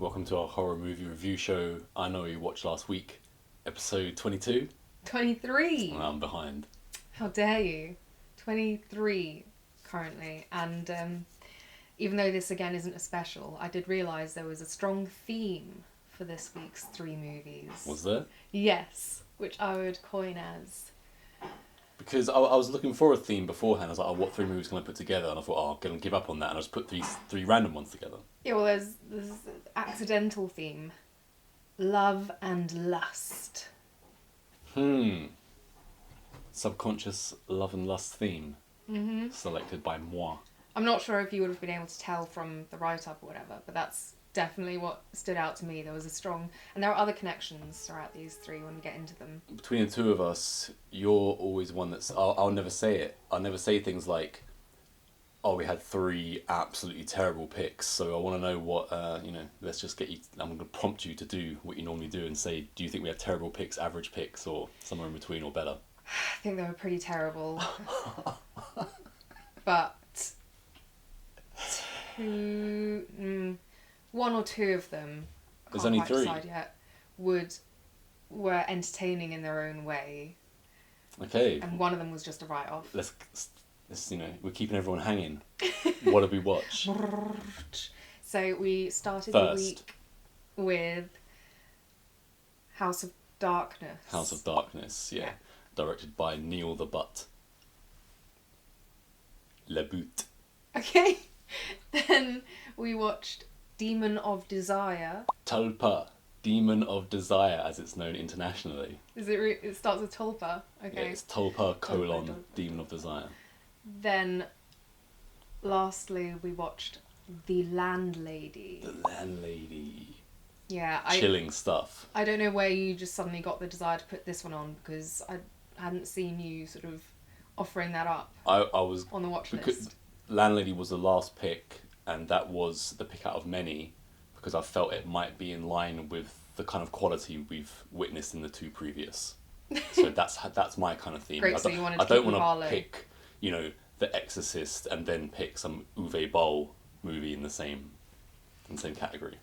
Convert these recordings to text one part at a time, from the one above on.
Welcome to our horror movie review show. I know you watched last week, episode 22. 23. And I'm behind. How dare you? 23 currently. And even though this again isn't a special, I did realise there was a strong theme for this week's three movies. Was there? Yes, which I would coin as... Because I was looking for a theme beforehand. I was like, oh, what three movies can I put together? And I thought, oh, I'm going to give up on that. And I just put three random ones together. Yeah, well, there's an accidental theme. Love and lust. Subconscious love and lust theme. Mm-hmm. Selected by moi. I'm not sure if you would have been able to tell from the write-up or whatever, but that's definitely what stood out to me. There was a strong... And there are other connections throughout these three when we get into them. Between the two of us, you're always one that's... I'll never say it. I'll never say things like, oh, we had three absolutely terrible picks, so I want to know what, let's just get you... I'm going to prompt you to do what you normally do and say, do you think we had terrible picks, average picks, or somewhere in between, or better? I think they were pretty terrible. But... one or two of them, There's only three. Decide yet, were entertaining in their own way. Okay. And one of them was just a write-off. Let's we're keeping everyone hanging. What did we watch? So we started First. the week with House of Darkness. House of Darkness, yeah. Directed by Neil the Butt. Le But. Okay. Then we watched Demon of Desire. Tulpa. Demon of Desire, as it's known internationally. Is it? It starts with Tulpa. Okay. Yeah, it's Tulpa : Demon of Desire. Then, lastly, we watched The Landlady. The Landlady. Yeah, Chilling stuff. I don't know where you just suddenly got the desire to put this one on, because I hadn't seen you sort of offering that up I was on the watch because list. Landlady was the last pick, and that was the pick out of many, because I felt it might be in line with the kind of quality we've witnessed in the two previous. So that's my kind of theme. Great, so you wanted to I don't keep the bar want low. to pick, The Exorcist and then pick some Uwe Boll movie in the same category.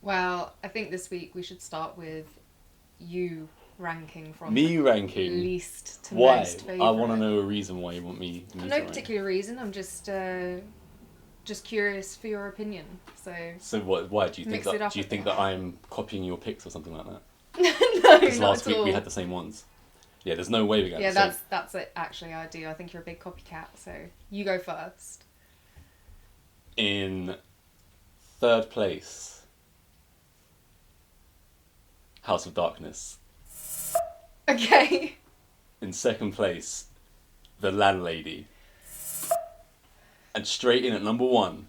Well, I think this week we should start with you ranking from Me ranking? least to Why? most favourite. I want to know a reason why you want me to No rank. particular reason. I'm just curious for your opinion. So what? Why do you think Mix it that? up Do you a think bit. that I'm copying your picks or something like that? No, Because not last at week all. we had the same ones. Yeah, there's no way we got Yeah, the same. that's it. Actually, I do. I think you're a big copycat. So you go first. In third place, House of Darkness. Okay. In second place, The Landlady. And straight in at number one,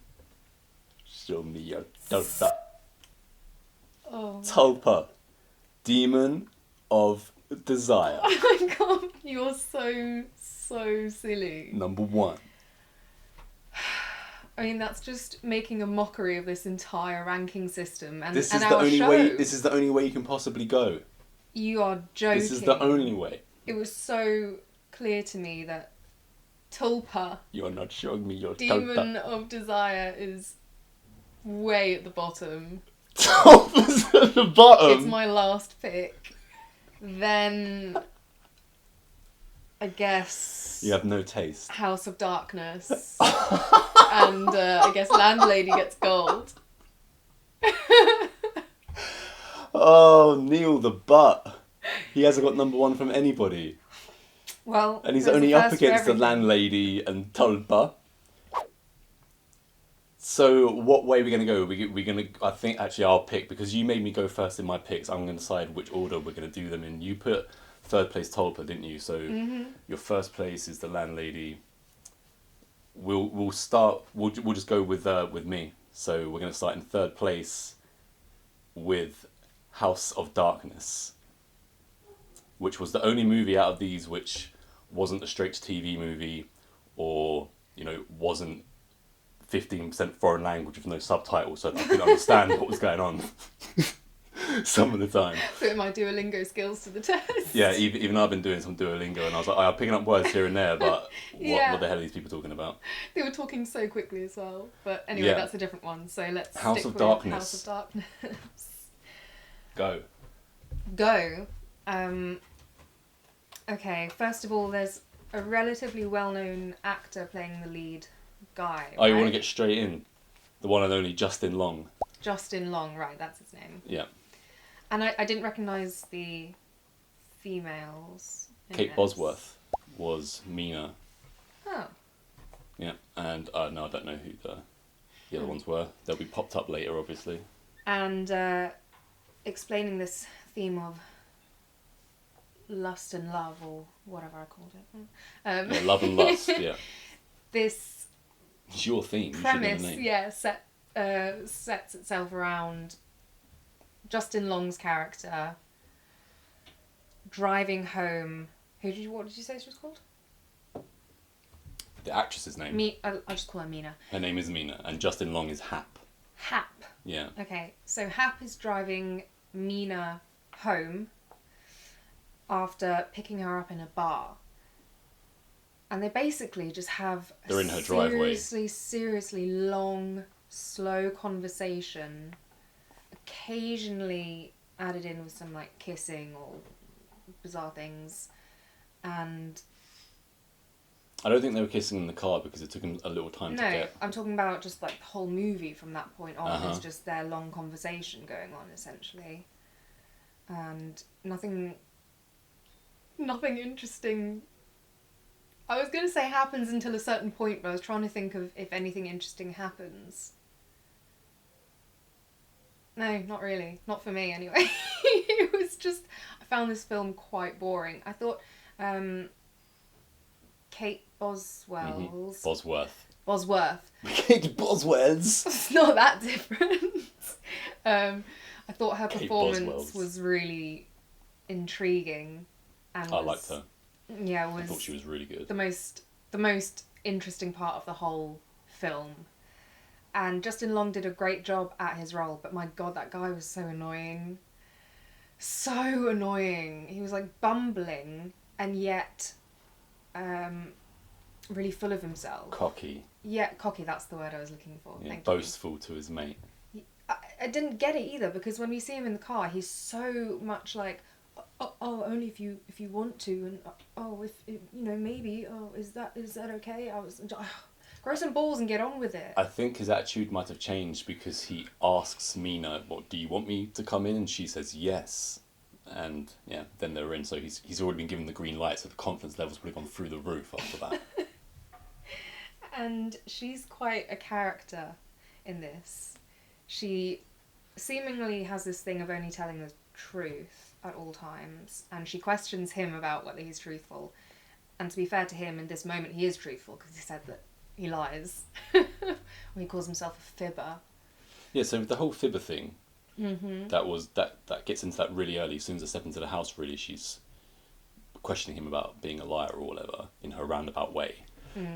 show me your Tulpa. Oh. Tulpa, Demon of Desire. Oh my god, you're so silly. Number one. I mean, that's just making a mockery of this entire ranking system and This and is the our only show. way. This is the only way you can possibly go. You are joking. This is the only way. It was so clear to me that Tulpa, You're not showing me your Demon Tulpa. of Desire, is way at the bottom. Tulpa's at the bottom. It's my last pick. Then, I guess... You have no taste. House of Darkness. And I guess Landlady gets gold. Oh, Neil the Butt. He hasn't got number one from anybody. Well, And he's there's a only up first for against the everything. Landlady and Tulpa. So what way are we going to go? We're going to... I think actually I'll pick, because you made me go first in my picks. I'm going to decide which order we're going to do them in. You put third place Tulpa, didn't you? So your first place is the Landlady. We'll start... We'll just go with me. So we're going to start in third place with House of Darkness, which was the only movie out of these which wasn't a straight-to-TV movie, or, wasn't 15% foreign language with no subtitles, so that I could understand what was going on. some of the time. Putting my Duolingo skills to the test. Yeah, even I've been doing some Duolingo, and I was like, I'm picking up words here and there, but what the hell are these people talking about? They were talking so quickly as well. But anyway, that's a different one. So let's House stick of with Darkness. House of Darkness. Go. Okay, first of all, there's a relatively well-known actor playing the lead guy. Oh, you want to get straight in? The one and only Justin Long. Justin Long, right, that's his name. Yeah. And I didn't recognise the females. Kate Bosworth was Mina. Oh. Yeah, and no, I don't know who the other ones were. They'll be popped up later, obviously. And explaining this theme of lust and love, or whatever I called it. Yeah, love and lust, yeah. This it's your theme. premise, sets itself around Justin Long's character driving home. What did you say she was called? The actress's name. I'll just call her Mina. Her name is Mina, and Justin Long is Hap. Hap. Yeah. Okay, so Hap is driving Mina home after picking her up in a bar. And they basically just have They're in her driveway. Seriously long, slow conversation, occasionally added in with some like kissing or bizarre things. And I don't think they were kissing in the car because it took them a little time to get... No, I'm talking about just like the whole movie from that point on. It's just their long conversation going on, essentially. And nothing interesting... I was going to say happens until a certain point, but I was trying to think of if anything interesting happens. No, not really. Not for me, anyway. It was just... I found this film quite boring. I thought... Kate Boswell's... Bosworth. Kate Boswell's. It's not that different. I thought her Kate performance Boswell's. was really intriguing. And I liked her. Yeah, I thought she was really good. the most interesting part of the whole film. And Justin Long did a great job at his role, but my God, that guy was so annoying. So annoying. He was like bumbling and yet really full of himself. Cocky. Yeah, cocky, that's the word I was looking for. Yeah, Thank boastful to his mate. I didn't get it either, because when we see him in the car, he's so much like, only if you want to, and if maybe, is that okay? Grow some balls and get on with it. I think his attitude might have changed because he asks Mina, "What do you want me to come in?" And she says yes, and yeah, then they're in. So he's already been given the green light, so the confidence levels would have gone through the roof after that. And she's quite a character in this. She seemingly has this thing of only telling the truth at all times, and she questions him about whether he's truthful. And to be fair to him, in this moment he is truthful, because he said that he lies. Or he calls himself a fibber. Yeah, so the whole fibber thing, that gets into that really early. As soon as they step into the house, really, she's questioning him about being a liar or whatever in her roundabout way.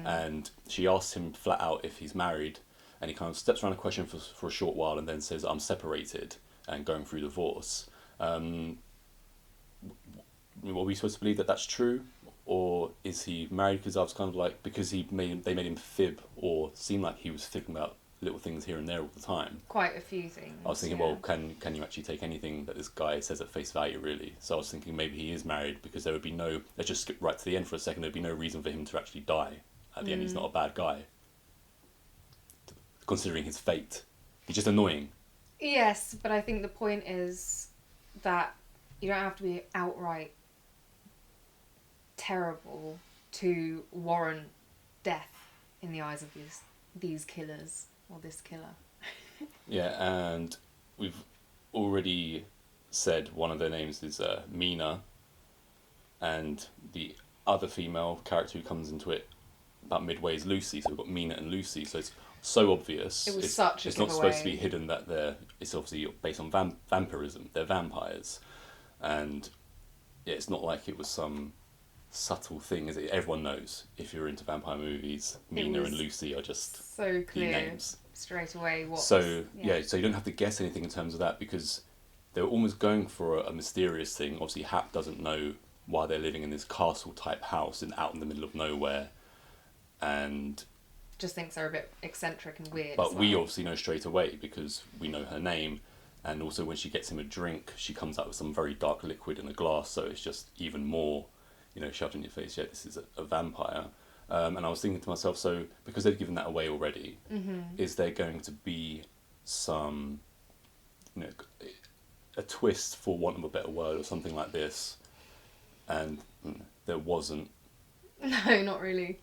And she asks him flat out if he's married, and he kind of steps around a question for a short while and then says, "I'm separated and going through divorce." Are we supposed to believe that that's true? Or is he married? Because I was kind of like, because they made him fib or seem like he was fibbing about little things here and there all the time. Quite a few things. I was thinking, well, can you actually take anything that this guy says at face value, really? So I was thinking maybe he is married, because there would be let's just skip right to the end for a second, there'd be no reason for him to actually die. At the end, he's not a bad guy. Considering his fate. He's just annoying. Yes, but I think the point is that you don't have to be outright terrible to warrant death in the eyes of these killers, or this killer. Yeah, and we've already said one of their names is Mina, and the other female character who comes into it about midway is Lucy. So we've got Mina and Lucy, so it's so obvious. It was it's such a It's not giveaway. supposed to be hidden that it's obviously based on vampirism. They're vampires, and yeah, it's not like it was some subtle thing, is it? Everyone knows, if you're into vampire movies, Mina and Lucy are just so clear names straight away. So you don't have to guess anything in terms of that, because they were almost going for a mysterious thing. Obviously, Hap doesn't know why they're living in this castle type house out in the middle of nowhere, and just thinks they're a bit eccentric and weird. but we obviously know straight away because we know her name, and also when she gets him a drink, she comes out with some very dark liquid in a glass, so it's just even more, shoved in your face. Yeah, this is a vampire. And I was thinking to myself, so because they've given that away already, is there going to be some, a twist, for want of a better word, or something like this? And there wasn't. No, not really.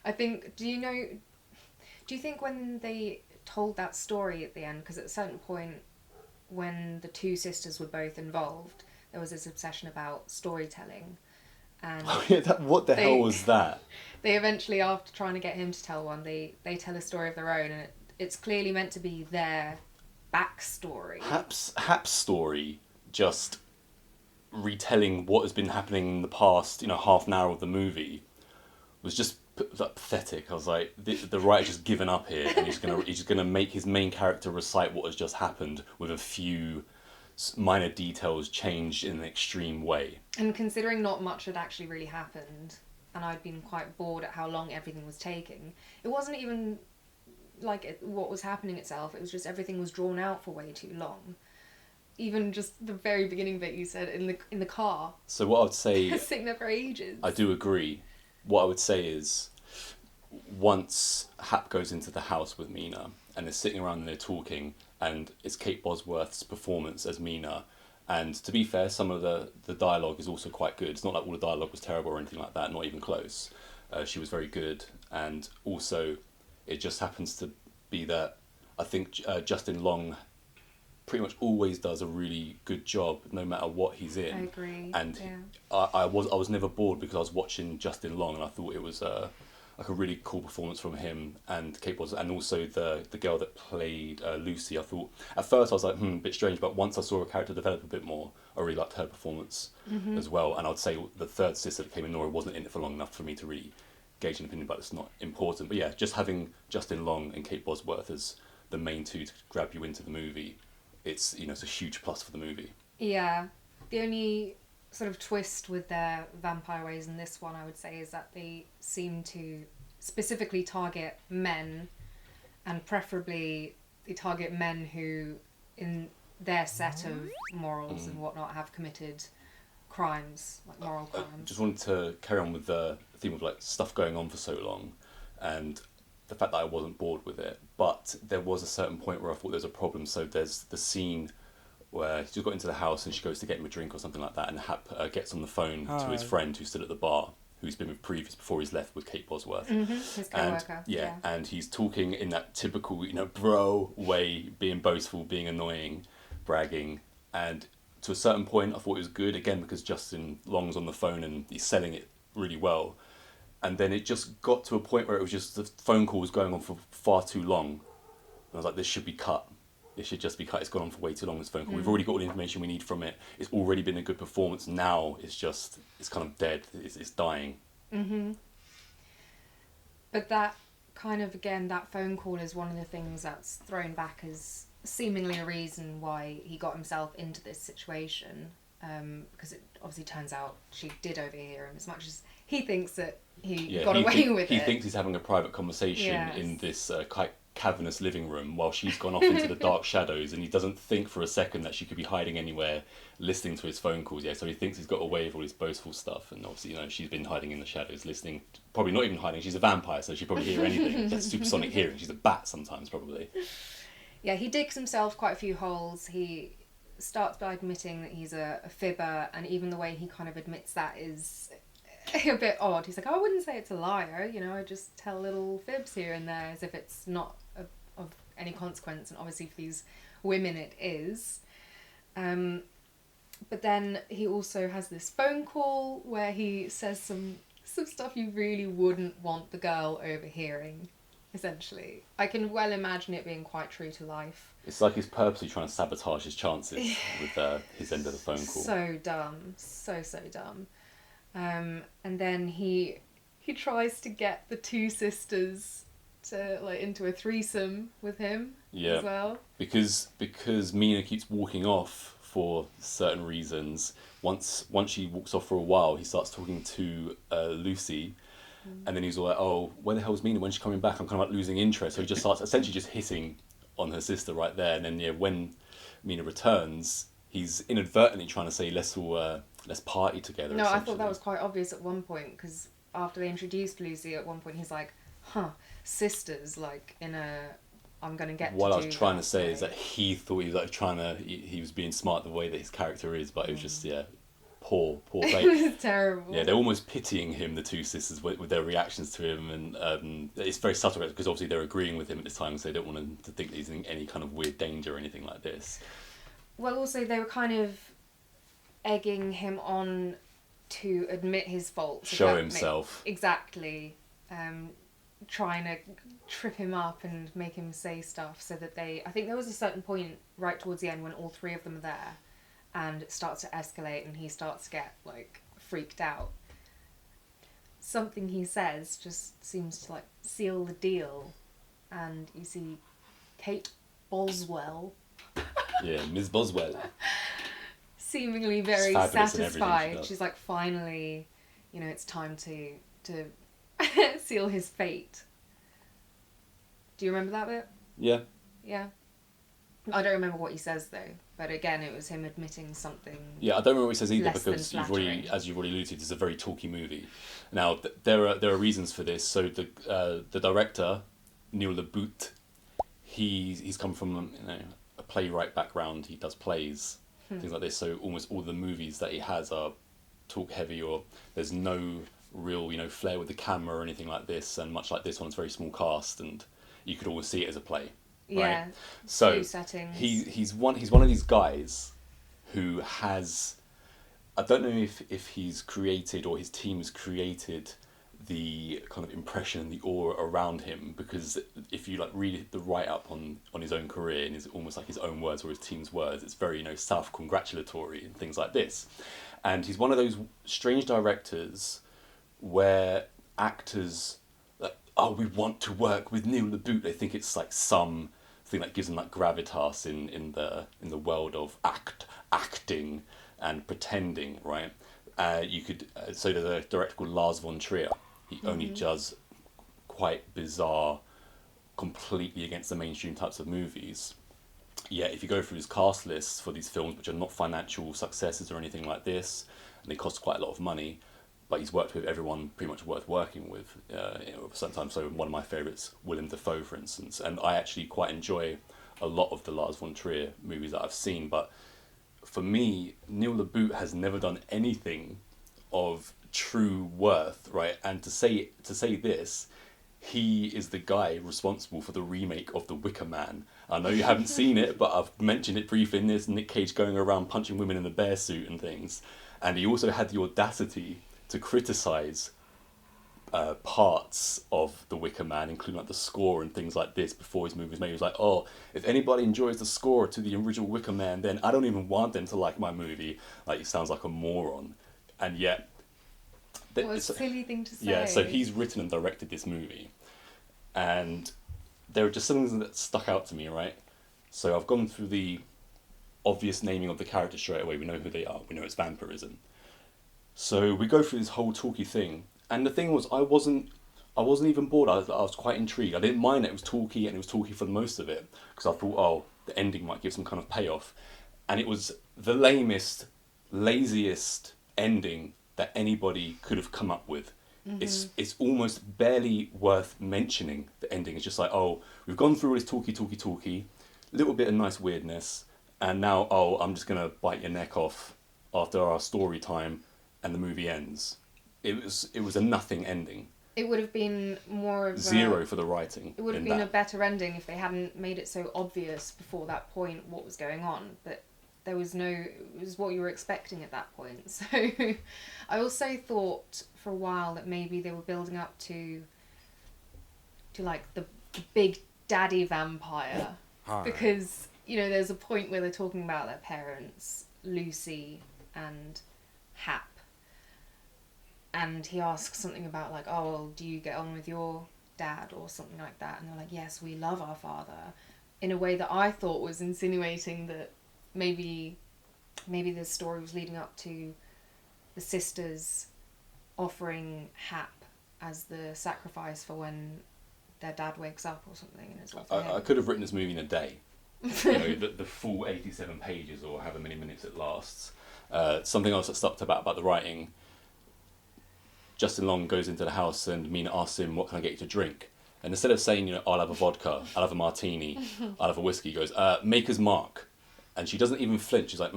I think, do you think when they told that story at the end, because at a certain point when the two sisters were both involved, there was this obsession about storytelling. And oh yeah, what the hell was that? They eventually, after trying to get him to tell one, they tell a story of their own, and it's clearly meant to be their backstory. Hap's story, just retelling what has been happening in the past, half an hour of the movie, was just pathetic. I was like, the writer's just given up here, and he's just gonna make his main character recite what has just happened with a few minor details changed in an extreme way. And considering not much had actually really happened, and I'd been quite bored at how long everything was taking, it wasn't even like what was happening itself, it was just everything was drawn out for way too long. Even just the very beginning bit you said in the car. So what I would say, sitting there for ages. I do agree. What I would say is, once Hap goes into the house with Mina and they're sitting around and they're talking, and it's Kate Bosworth's performance as Mina, and to be fair, some of the dialogue is also quite good. It's not like all the dialogue was terrible or anything like that, not even close. She was very good, and also it just happens to be that I think Justin Long pretty much always does a really good job no matter what he's in. I agree. And yeah. I was never bored because I was watching Justin Long, and I thought it was like a really cool performance from him and Kate Bosworth, and also the girl that played Lucy. I thought at first I was like, a bit strange, but once I saw her character develop a bit more, I really liked her performance as well. And I'd say the third sister that came in, Nora, wasn't in it for long enough for me to really gauge an opinion, but it's not important. But yeah, just having Justin Long and Kate Bosworth as the main two to grab you into the movie, it's it's a huge plus for the movie. Yeah, the only sort of twist with their vampire ways in this one, I would say, is that they seem to specifically target men, and preferably they target men who, in their set of morals and whatnot, have committed crimes, like moral crimes. I just wanted to carry on with the theme of like stuff going on for so long, and the fact that I wasn't bored with it, but there was a certain point where I thought there was a problem. So there's the scene where she got into the house and she goes to get him a drink or something like that, and Hap gets on the phone to his friend who stood at the bar, who's been with previous before he's left with Kate Bosworth. His co-worker. And, and he's talking in that typical, bro way, being boastful, being annoying, bragging, and to a certain point I thought it was good, again because Justin Long's on the phone and he's selling it really well. And then it just got to a point where it was just, the phone call was going on for far too long. And I was like, this should be cut. It should just be cut. It's gone on for way too long, this phone call. We've already got all the information we need from it. It's already been a good performance. Now it's kind of dead. It's dying. Mm-hmm. But that kind of, again, that phone call is one of the things that's thrown back as seemingly a reason why he got himself into this situation. Because it obviously turns out she did overhear him, as much as he thinks that he got away with it. He thinks he's having a private conversation in this quite cavernous living room while she's gone off into the dark shadows, and he doesn't think for a second that she could be hiding anywhere listening to his phone calls. So he thinks he's got away with all his boastful stuff, and obviously she's been hiding in the shadows listening, probably not even hiding, she's a vampire, so she'd probably hear anything. That's supersonic hearing. She's a bat sometimes, probably. Yeah, he digs himself quite a few holes. He starts by admitting that he's a fibber, and even the way he kind of admits that is a bit odd. He's like, I wouldn't say it's a liar, I just tell little fibs here and there, as if it's not of any consequence, and obviously for these women it is. But then he also has this phone call where he says some stuff you really wouldn't want the girl overhearing, essentially. I can well imagine it being quite true to life. It's like he's purposely trying to sabotage his chances with his end of the phone call. So dumb. So dumb. And then he tries to get the two sisters to into a threesome with him as well. Because Mina keeps walking off for certain reasons. Once she walks off for a while, he starts talking to Lucy, and then he's all like, "Oh, where the hell's Mina? When's she coming back? I'm kind of like losing interest." So he just starts essentially just hitting on her sister right there, and then when Mina returns, he's inadvertently trying to say let's party together. No, I thought that was quite obvious at one point, because after they introduced Lucy, at one point he's like, sisters, like in a, I'm gonna get. What I was trying to say is that he thought he was like he was being smart the way that his character is, but it was just poor It was terrible. Yeah, they're almost pitying him, the two sisters, with their reactions to him, and it's very subtle because obviously they're agreeing with him at this time, so they don't want him to think that he's in any kind of weird danger or anything like this. Well, also they were kind of egging him on to admit his faults. Show himself. Exactly. Trying to trip him up and make him say stuff so that I think there was a certain point right towards the end when all three of them are there and it starts to escalate and he starts to get like freaked out. Something he says just seems to like seal the deal, and you see Kate Boswell. Yeah, Ms. Boswell. Seemingly very satisfied. She's like, finally, it's time to seal his fate. Do you remember that bit? Yeah. Yeah. I don't remember what he says though, but again, it was him admitting something. Yeah, I don't remember what he says either because as you've already alluded, it's a very talky movie. Now there are reasons for this. So the director, Neil LaBute, he's come from a playwright background. He does plays, things like this. So almost all the movies that he has are talk heavy, or there's no real flair with the camera or anything like this. And much like this one, it's a very small cast, and you could always see it as a play. Yeah. Right? So settings. he's one of these guys who has, I don't know if he's created or his team has created the kind of impression and the aura around him, because if you like read the write up on his own career and his almost like his own words or his team's words, it's very self-congratulatory and things like this. And he's one of those strange directors where actors like, oh, we want to work with Neil LaBute. They think it's like some thing that gives them like gravitas in the world of acting and pretending, right? So there's a director called Lars von Trier. He only does quite bizarre, completely against the mainstream types of movies. Yet if you go through his cast lists for these films, which are not financial successes or anything like this, and they cost quite a lot of money, but he's worked with everyone pretty much worth working with. Sometimes, so one of my favourites, Willem Dafoe, for instance, and I actually quite enjoy a lot of the Lars von Trier movies that I've seen. But for me, Neil LaBute has never done anything of true worth, right? And to say this, he is the guy responsible for the remake of The Wicker Man. I know you haven't seen it, but I've mentioned it briefly in this. Nick Cage going around punching women in the bear suit and things, and he also had the audacity to criticise parts of The Wicker Man, including like the score and things like this, before his movie was made. He was like, oh, if anybody enjoys the score to the original Wicker Man, then I don't even want them to like my movie. Like, he sounds like a moron. And yet... What a silly thing to say. Yeah, so he's written and directed this movie. And there are just some things that stuck out to me, right? So I've gone through the obvious naming of the characters straight away. We know who they are. We know it's vampirism. So we go through this whole talky thing, and the thing was, I wasn't even bored. I was quite intrigued. I didn't mind that it was talky, and it was talky for most of it, because I thought, oh, the ending might give some kind of payoff, and it was the lamest, laziest ending that anybody could have come up with. It's almost barely worth mentioning. The ending is just like, oh, we've gone through all this talky, little bit of nice weirdness, and now, oh, I'm just gonna bite your neck off after our story time. And the movie ends. It was a nothing ending. It would have been more of zero for the writing. It would have been a better ending if they hadn't made it so obvious before that point what was going on. But there was no... It was what you were expecting at that point. So I also thought for a while that maybe they were building up to like the big daddy vampire. Hi. Because, there's a point where they're talking about their parents, Lucy and Hap. And he asks something about like, oh, well, do you get on with your dad or something like that? And they're like, yes, we love our father, in a way that I thought was insinuating that maybe maybe the story was leading up to the sisters offering Hap as the sacrifice for when their dad wakes up or something. And it's like I could have written this movie in a day. You know, the full 87 pages or however many minutes it lasts. Something else that stuck about the writing, Justin Long goes into the house and Mina asks him, what can I get you to drink? And instead of saying, you know, I'll have a vodka, I'll have a martini, I'll have a whiskey, he goes, Maker's Mark. And she doesn't even flinch. She's like,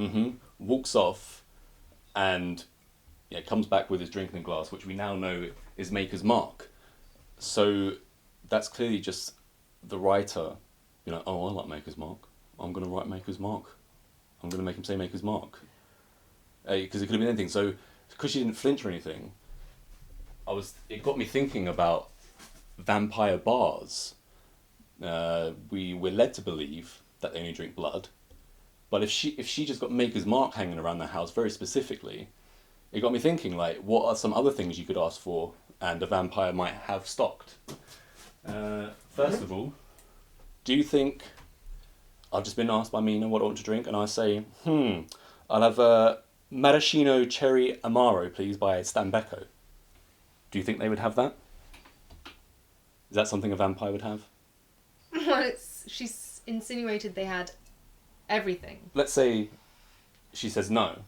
walks off and comes back with his drinking glass, which we now know is Maker's Mark. So that's clearly just the writer, you know, oh, I like Maker's Mark. I'm going to write Maker's Mark. I'm going to make him say Maker's Mark. Because it could have been anything. So because she didn't flinch or anything, it got me thinking about vampire bars. We're led to believe that they only drink blood. But if she just got Maker's Mark hanging around the house very specifically, it got me thinking, like, what are some other things you could ask for and a vampire might have stocked? First of all, do you think... I've just been asked by Mina what I want to drink, and I say, I'll have a maraschino cherry amaro, please, by Stambecco. Do you think they would have that? Is that something a vampire would have? Well, she's insinuated they had everything. Let's say she says no.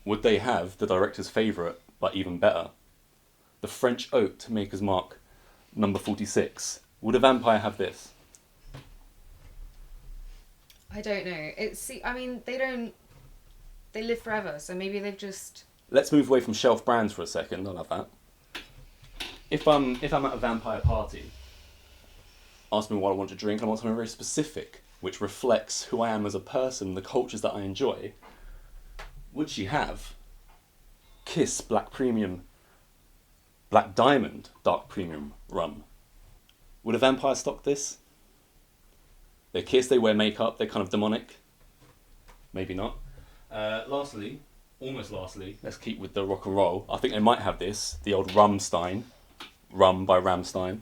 Would they have the director's favourite, but even better? The French Oak to Maker's Mark, number 46. Would a vampire have this? I don't know. They live forever, so maybe they've just... Let's move away from shelf brands for a second. I love that. If I'm at a vampire party, ask me what I want to drink, and I want something very specific, which reflects who I am as a person, the cultures that I enjoy. Would she have Kiss Black Diamond Dark Premium rum? Would a vampire stock this? They're Kiss, they wear makeup, they're kind of demonic. Maybe not. Lastly, let's keep with the rock and roll. I think they might have this, the old Rumstein, Rum by Ramstein.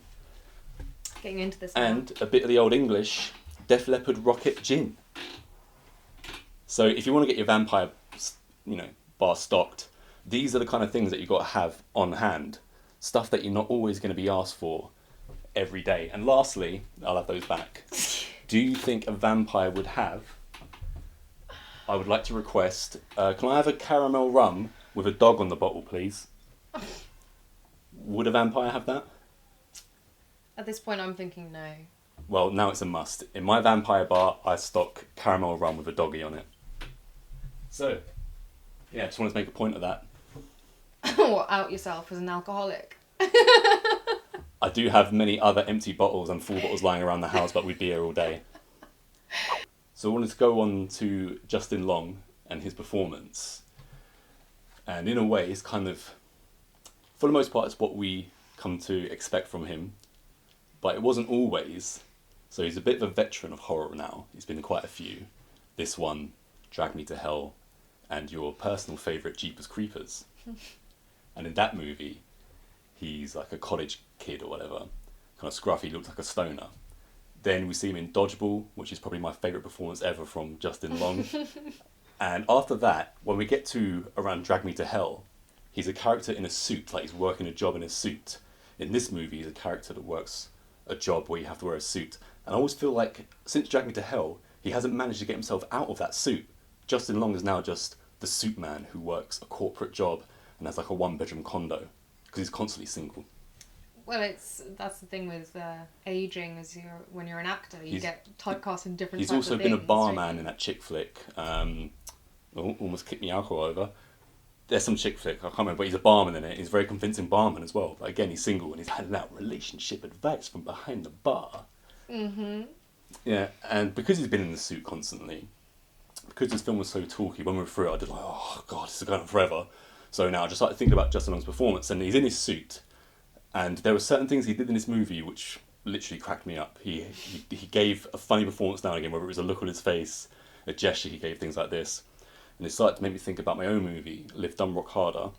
Getting into this now. And a bit of the old English, Def Leppard Rocket Gin. So if you want to get your vampire, bar stocked, these are the kind of things that you've got to have on hand. Stuff that you're not always going to be asked for every day. And lastly, I'll have those back. Do you think a vampire would have... I would like to request, can I have a caramel rum with a dog on the bottle, please? Would a vampire have that? At this point, I'm thinking no. Well, now it's a must. In my vampire bar, I stock caramel rum with a doggy on it. So, yeah, just wanted to make a point of that. Or out yourself as an alcoholic. I do have many other empty bottles and full bottles lying around the house, but we'd be here all day. So I wanted to go on to Justin Long and his performance. And in a way, it's kind of, for the most part, it's what we come to expect from him. But it wasn't always. So he's a bit of a veteran of horror now. He's been in quite a few. This one, Drag Me to Hell, and your personal favourite, Jeepers Creepers. And in that movie, he's like a college kid or whatever. Kind of scruffy, looks like a stoner. Then we see him in Dodgeball, which is probably my favourite performance ever from Justin Long. And after that, when we get to around Drag Me to Hell, he's a character in a suit, like he's working a job in a suit. In this movie, he's a character that works a job where you have to wear a suit. And I always feel like, since Drag Me to Hell, he hasn't managed to get himself out of that suit. Justin Long is now just the suit man who works a corporate job and has like a one-bedroom condo, because he's constantly single. Well, that's the thing with aging. When you're an actor, you get typecast in different. He's types also of been a things, barman in that chick flick. Almost kicked me alcohol over. There's some chick flick, I can't remember, but he's a barman in it. He's a very convincing barman as well. But again, he's single and he's handing out relationship advice from behind the bar. Mm-hmm. Yeah, and because he's been in the suit constantly, because this film was so talky, when we were through it, I did like, oh god, this is going on forever. So now I just started thinking about Justin Long's performance, and he's in his suit. And there were certain things he did in this movie which literally cracked me up. He gave a funny performance now and again, whether it was a look on his face, a gesture he gave, things like this. And it started to make me think about my own movie, Live Dumb Rock Harder,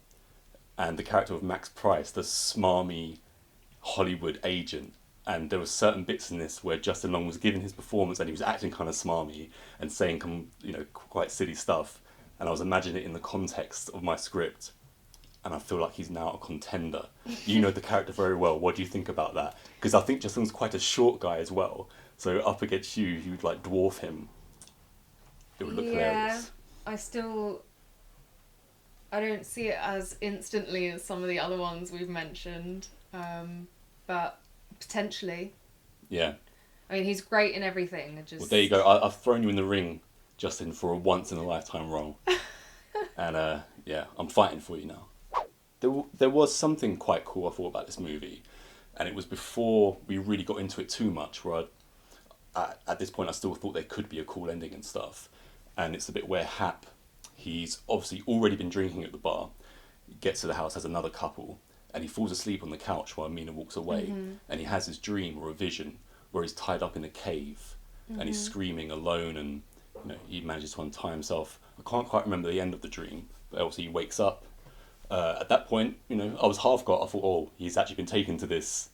and the character of Max Price, the smarmy Hollywood agent. and there were certain bits in this where Justin Long was giving his performance and he was acting kind of smarmy and saying quite silly stuff, and I was imagining it in the context of my script, and I feel like he's now a contender. You know the character very well. What do you think about that? Because I think Justin's quite a short guy as well, so up against you, you'd like dwarf him. It would look hilarious. I don't see it as instantly as some of the other ones we've mentioned, but potentially. Yeah. I mean, he's great in everything. Well, there you go. I've thrown you in the ring, Justin, for a once-in-a-lifetime role. And, yeah, I'm fighting for you now. There was something quite cool I thought about this movie, and it was before we really got into it too much, where at this point I still thought there could be a cool ending and stuff. And it's the bit where Hap, he's obviously already been drinking at the bar, gets to the house, has another couple, and he falls asleep on the couch while Mina walks away, and he has this dream or a vision where he's tied up in a cave, and he's screaming alone, and he manages to untie himself. I can't quite remember the end of the dream, but obviously he wakes up. At that point, I was half got. I thought, oh, he's actually been taken to this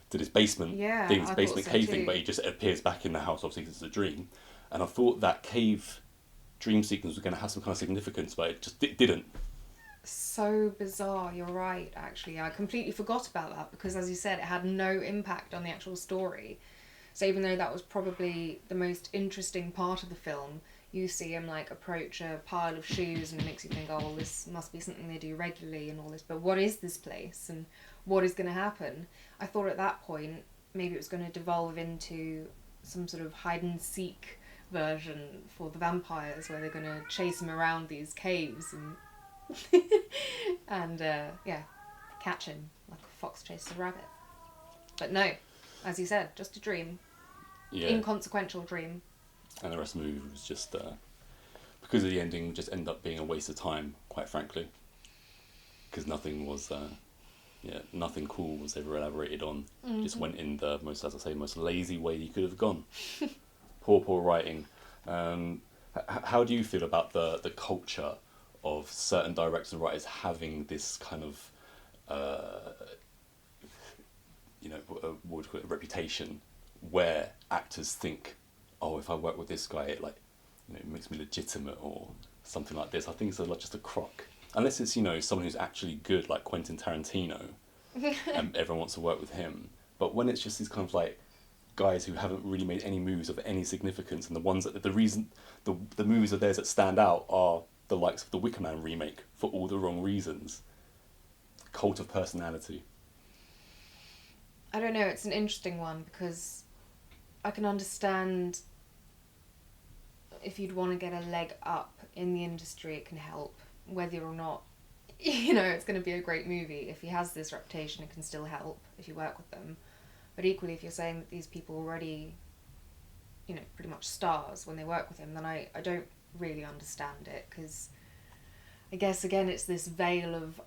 basement thing, this basement cave thing, but he just appears back in the house, obviously because it's a dream. And I thought that cave dream sequence was going to have some kind of significance, but it just didn't. So bizarre, you're right, actually. I completely forgot about that because, as you said, it had no impact on the actual story. So even though that was probably the most interesting part of the film, you see him approach a pile of shoes and it makes you think, oh, well, this must be something they do regularly and all this, but what is this place and what is going to happen? I thought at that point maybe it was going to devolve into some sort of hide and seek version for the vampires where they're going to chase him around these caves and and catch him like a fox chases a rabbit. But no, as you said, just a dream. Inconsequential dream. And the rest of the movie was just, because of the ending, just ended up being a waste of time, quite frankly. Because nothing was, nothing cool was ever elaborated on. Just went in the most lazy way you could have gone. Poor writing. How do you feel about the culture of certain directors and writers having this kind of, what would you call it, reputation, where actors think, oh, if I work with this guy, it makes me legitimate or something like this. I think it's just a crock. Unless it's, someone who's actually good, like Quentin Tarantino, and everyone wants to work with him. But when it's just these kind of guys who haven't really made any movies of any significance, and the ones that the movies of theirs that stand out are the likes of the Wicker Man remake for all the wrong reasons. Cult of personality. I don't know, it's an interesting one because I can understand if you'd want to get a leg up in the industry, it can help. Whether or not, it's going to be a great movie. If he has this reputation, it can still help if you work with them. But equally, if you're saying that these people are already, pretty much stars when they work with him, then I don't really understand it. Because I guess, again, it's this veil of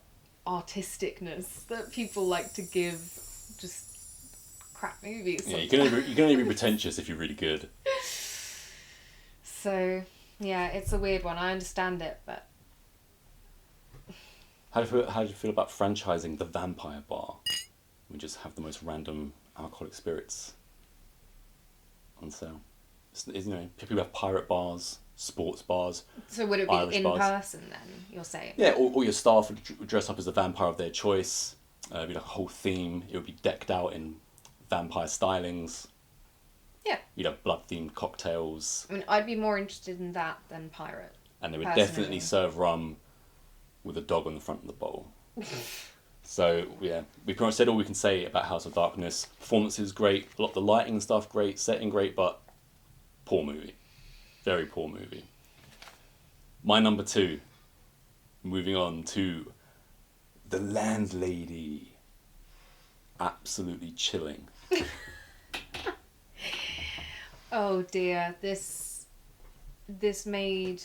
artisticness that people like to give just crap movies. Yeah, you can only be pretentious if you're really good. So, yeah, it's a weird one. I understand it, but... How do you feel about franchising the Vampire Bar? We just have the most random alcoholic spirits on sale. People have pirate bars, sports bars. So would it be Irish in bars. person then, you're saying? Yeah, all your staff would dress up as a vampire of their choice. It'd be like a whole theme. It would be decked out in vampire stylings. Yeah. You'd have blood-themed cocktails. I mean, I'd be more interested in that than pirate. And they would personally. definitely serve rum with a dog on the front of the bowl. So, yeah, we pretty much said all we can say about House of Darkness. Performances, great. A lot of the lighting and stuff, great. Setting, great, but poor movie. Very poor movie. My number 2. Moving on to The Landlady. Absolutely chilling. Oh dear, this made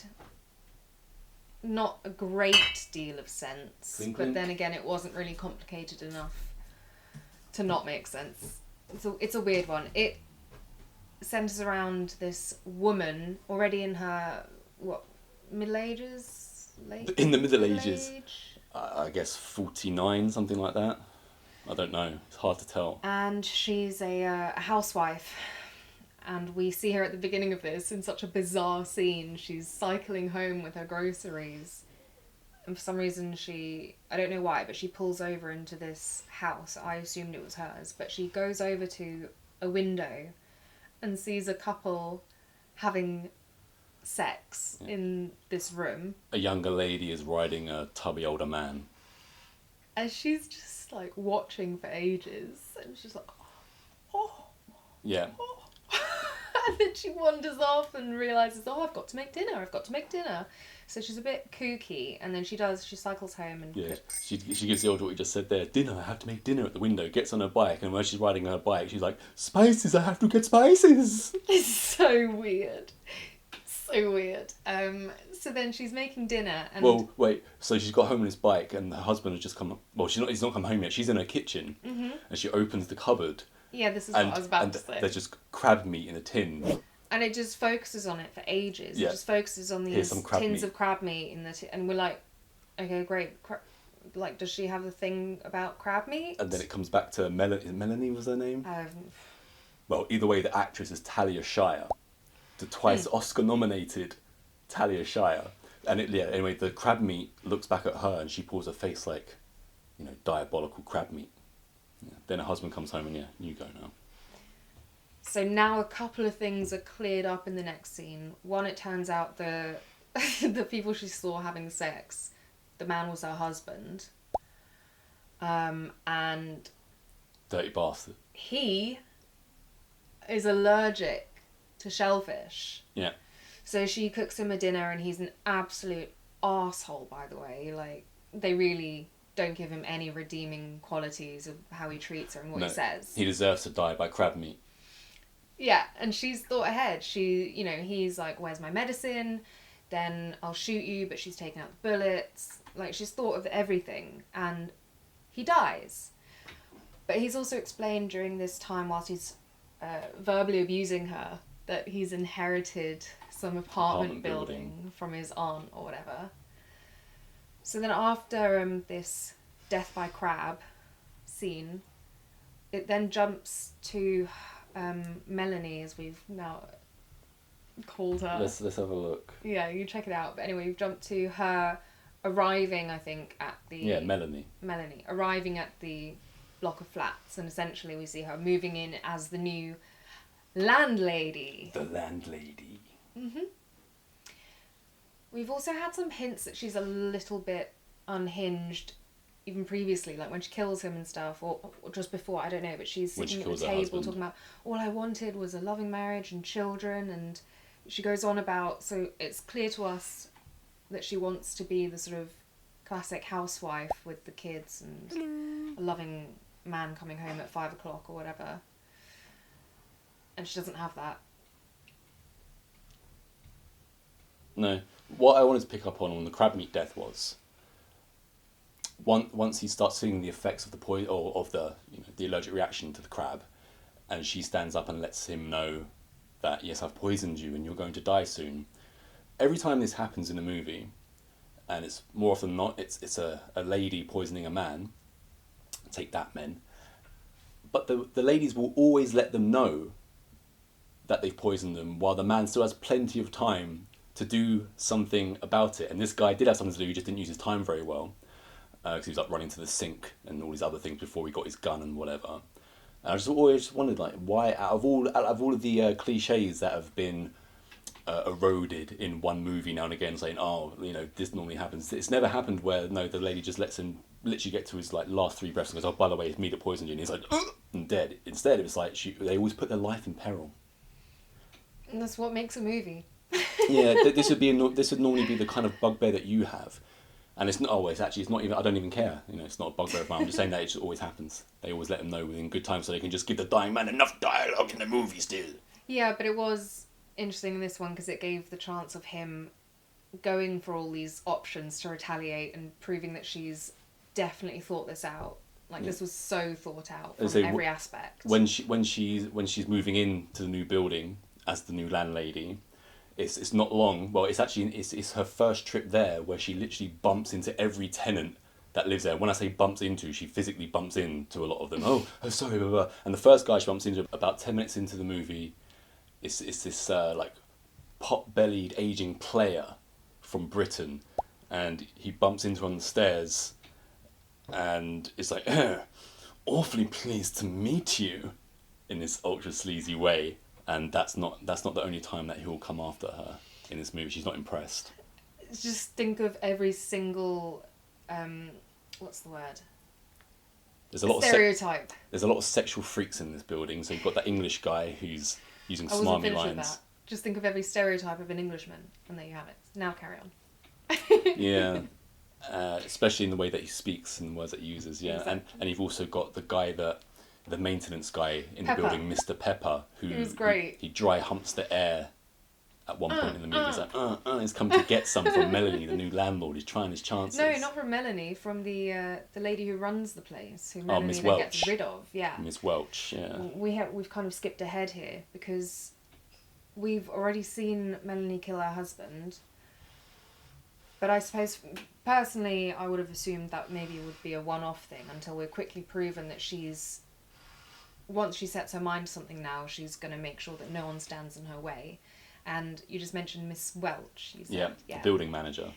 not a great deal of sense, Clink, but clink. then again, it wasn't really complicated enough to not make sense. So it's a weird one. It centers around this woman already in her middle ages, In the Middle Ages. I guess 49, something like that. I don't know. It's hard to tell. And she's a housewife. And we see her at the beginning of this in such a bizarre scene. She's cycling home with her groceries. And for some reason I don't know why, but she pulls over into this house. I assumed it was hers. But she goes over to a window and sees a couple having sex in this room. A younger lady is riding a tubby older man. And she's just like watching for ages. And she's like, oh. Yeah. Oh. And then she wanders off and realises, oh, I've got to make dinner. So she's a bit kooky, and then she cycles home and... Yeah, she gives the order what you just said there. Dinner, I have to make dinner at the window. Gets on her bike, and when she's riding her bike, she's like, spices, I have to get spices. It's so weird. So weird. So then she's making dinner and... Well, wait, so she's got home on his bike, and her husband has just come... Well, he's not come home yet. She's in her kitchen, and she opens the cupboard. Yeah, this is what I was about to say. There's just crab meat in a tin. And it just focuses on it for ages. Yeah. It just focuses on these tins of crab meat in the and we're like, okay, great. Like, does she have a thing about crab meat? And then it comes back to Melanie was her name? Um, Well, either way, the actress is Talia Shire, the twice Oscar-nominated Talia Shire. And anyway, the crab meat looks back at her and she pulls her face like, diabolical crab meat. Yeah. Then her husband comes home and you go now. So now a couple of things are cleared up in the next scene. One, it turns out the the people she saw having sex, the man was her husband. And... Dirty bastard. He is allergic to shellfish. Yeah. So she cooks him a dinner and he's an absolute arsehole, by the way. Like, they really don't give him any redeeming qualities of how he treats her and what he says. He deserves to die by crab meat. Yeah, and she's thought ahead. He's like, where's my medicine? Then I'll shoot you, but she's taken out the bullets. Like, she's thought of everything, and he dies. But he's also explained during this time, whilst he's verbally abusing her, that he's inherited some apartment building from his aunt or whatever. So then after this death by crab scene, it then jumps to... Melanie, as we've now called her. Let's have a look. Yeah, you check it out. But anyway, we've jumped to her arriving, I think, at the... Yeah, Melanie. Melanie. Arriving at the block of flats. And essentially we see her moving in as the new landlady. The landlady. Mm-hmm. We've also had some hints that she's a little bit unhinged even previously, like when she kills him and stuff, or just before, I don't know, but she's sitting at the table talking about, all I wanted was a loving marriage and children, and she goes on about, so it's clear to us that she wants to be the sort of classic housewife with the kids and a loving man coming home at 5 o'clock or whatever. And she doesn't have that. No. What I wanted to pick up on the crab meat death was... Once he starts seeing the effects of the poison or of the allergic reaction to the crab, and she stands up and lets him know that, yes, I've poisoned you and you're going to die soon. Every time this happens in a movie, and it's more often than not, it's a lady poisoning a man. Take that, men. But the ladies will always let them know that they've poisoned them, while the man still has plenty of time to do something about it. And this guy did have something to do, he just didn't use his time very well. Because he was like running to the sink and all these other things before he got his gun and whatever. And I just always wondered, like, why out of all of the cliches that have been eroded in one movie now and again, saying, oh, this normally happens. It's never happened where the lady just lets him literally get to his like last 3 breaths and goes, oh, by the way, it's me that poisoned you, and he's like, ugh, and dead. Instead, it was like they always put their life in peril. And that's what makes a movie. Yeah, this would normally be the kind of bugbear that you have. And it's not always, it's not even, I don't even care. It's not a bugbear of mine. I'm just saying that it just always happens. They always let them know within good time so they can just give the dying man enough dialogue in the movie still. Yeah, but it was interesting in this one because it gave the chance of him going for all these options to retaliate and proving that she's definitely thought this out. Like, this was so thought out from every aspect. When she's moving into the new building as the new landlady, it's not long. Well, it's her first trip there where she literally bumps into every tenant that lives there. When I say bumps into, she physically bumps into a lot of them. Oh, sorry, blah, blah. And the first guy she bumps into, about 10 minutes into the movie, it's this like pot-bellied aging player from Britain, and he bumps into her on the stairs, and it's like, awfully pleased to meet you, in this ultra sleazy way. And that's not the only time that he'll come after her in this movie. She's not impressed. Just think of every single, what's the word? There's a lot stereotype. There's a lot of sexual freaks in this building. So you've got that English guy who's using smarmy lines. Just think of every stereotype of an Englishman, and there you have it. Now carry on. Yeah. Especially in the way that he speaks and the words that he uses, yeah. Exactly. And you've also got the maintenance guy in Pepper. the building, Mr. Pepper, who was great. He dry humps the air at one point in the movie. He's like, he's come to get some from Melanie, the new landlord. He's trying his chances. No, not from Melanie, from the lady who runs the place, who Melanie Miss then Welch. gets rid of. Yeah. Miss Welch, yeah. We've kind of skipped ahead here because we've already seen Melanie kill her husband. But I suppose, personally, I would have assumed that maybe it would be a one-off thing until we're quickly proven that once she sets her mind to something now, she's going to make sure that no one stands in her way. And you just mentioned Miss Welch, you said. Yeah, the building manager.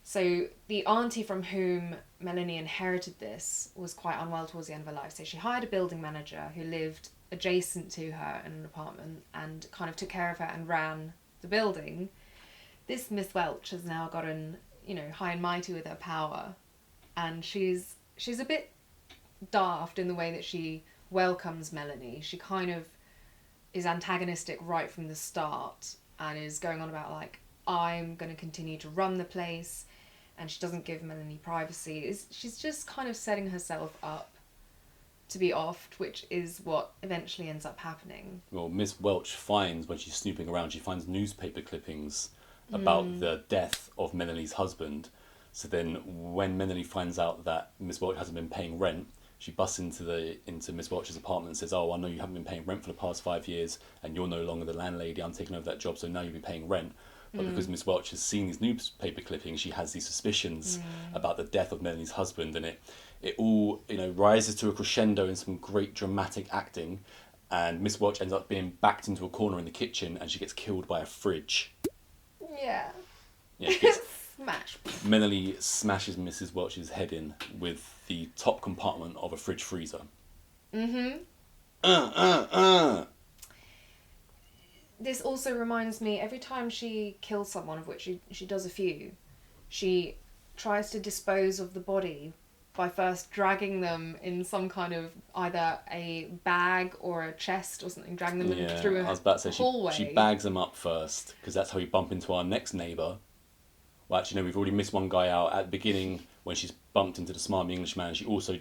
So the auntie from whom Melanie inherited this was quite unwell towards the end of her life. So she hired a building manager who lived adjacent to her in an apartment and kind of took care of her and ran the building. This Miss Welch has now gotten, high and mighty with her power, and she's a bit daft in the way that she welcomes Melanie. She kind of is antagonistic right from the start and is going on about like, I'm going to continue to run the place, and she doesn't give Melanie privacy. She's just kind of setting herself up to be offed, which is what eventually ends up happening. Well, Miss Welch finds, when she's snooping around, she finds newspaper clippings about the death of Melanie's husband. So then when Melanie finds out that Miss Welch hasn't been paying rent, she busts into Miss Welch's apartment and says, I know you haven't been paying rent for the past 5 years and you're no longer the landlady, I'm taking over that job, so now you'll be paying rent. But because Miss Welch has seen these newspaper clippings, she has these suspicions about the death of Melanie's husband, and it all rises to a crescendo in some great dramatic acting, and Miss Welch ends up being backed into a corner in the kitchen and she gets killed by a fridge. Yeah. Yeah, Smash. Melanie smashes Mrs. Welch's head in with the top compartment of a fridge freezer. This also reminds me, every time she kills someone, of which she does a few, she tries to dispose of the body by first dragging them in some kind of either a bag or a chest or something, dragging them through a I was about to say, hallway. she bags them up first, because that's how we bump into our next neighbour. Well, actually, no, we've already missed one guy out at the beginning when she's bumped into the smarmy Englishman. She also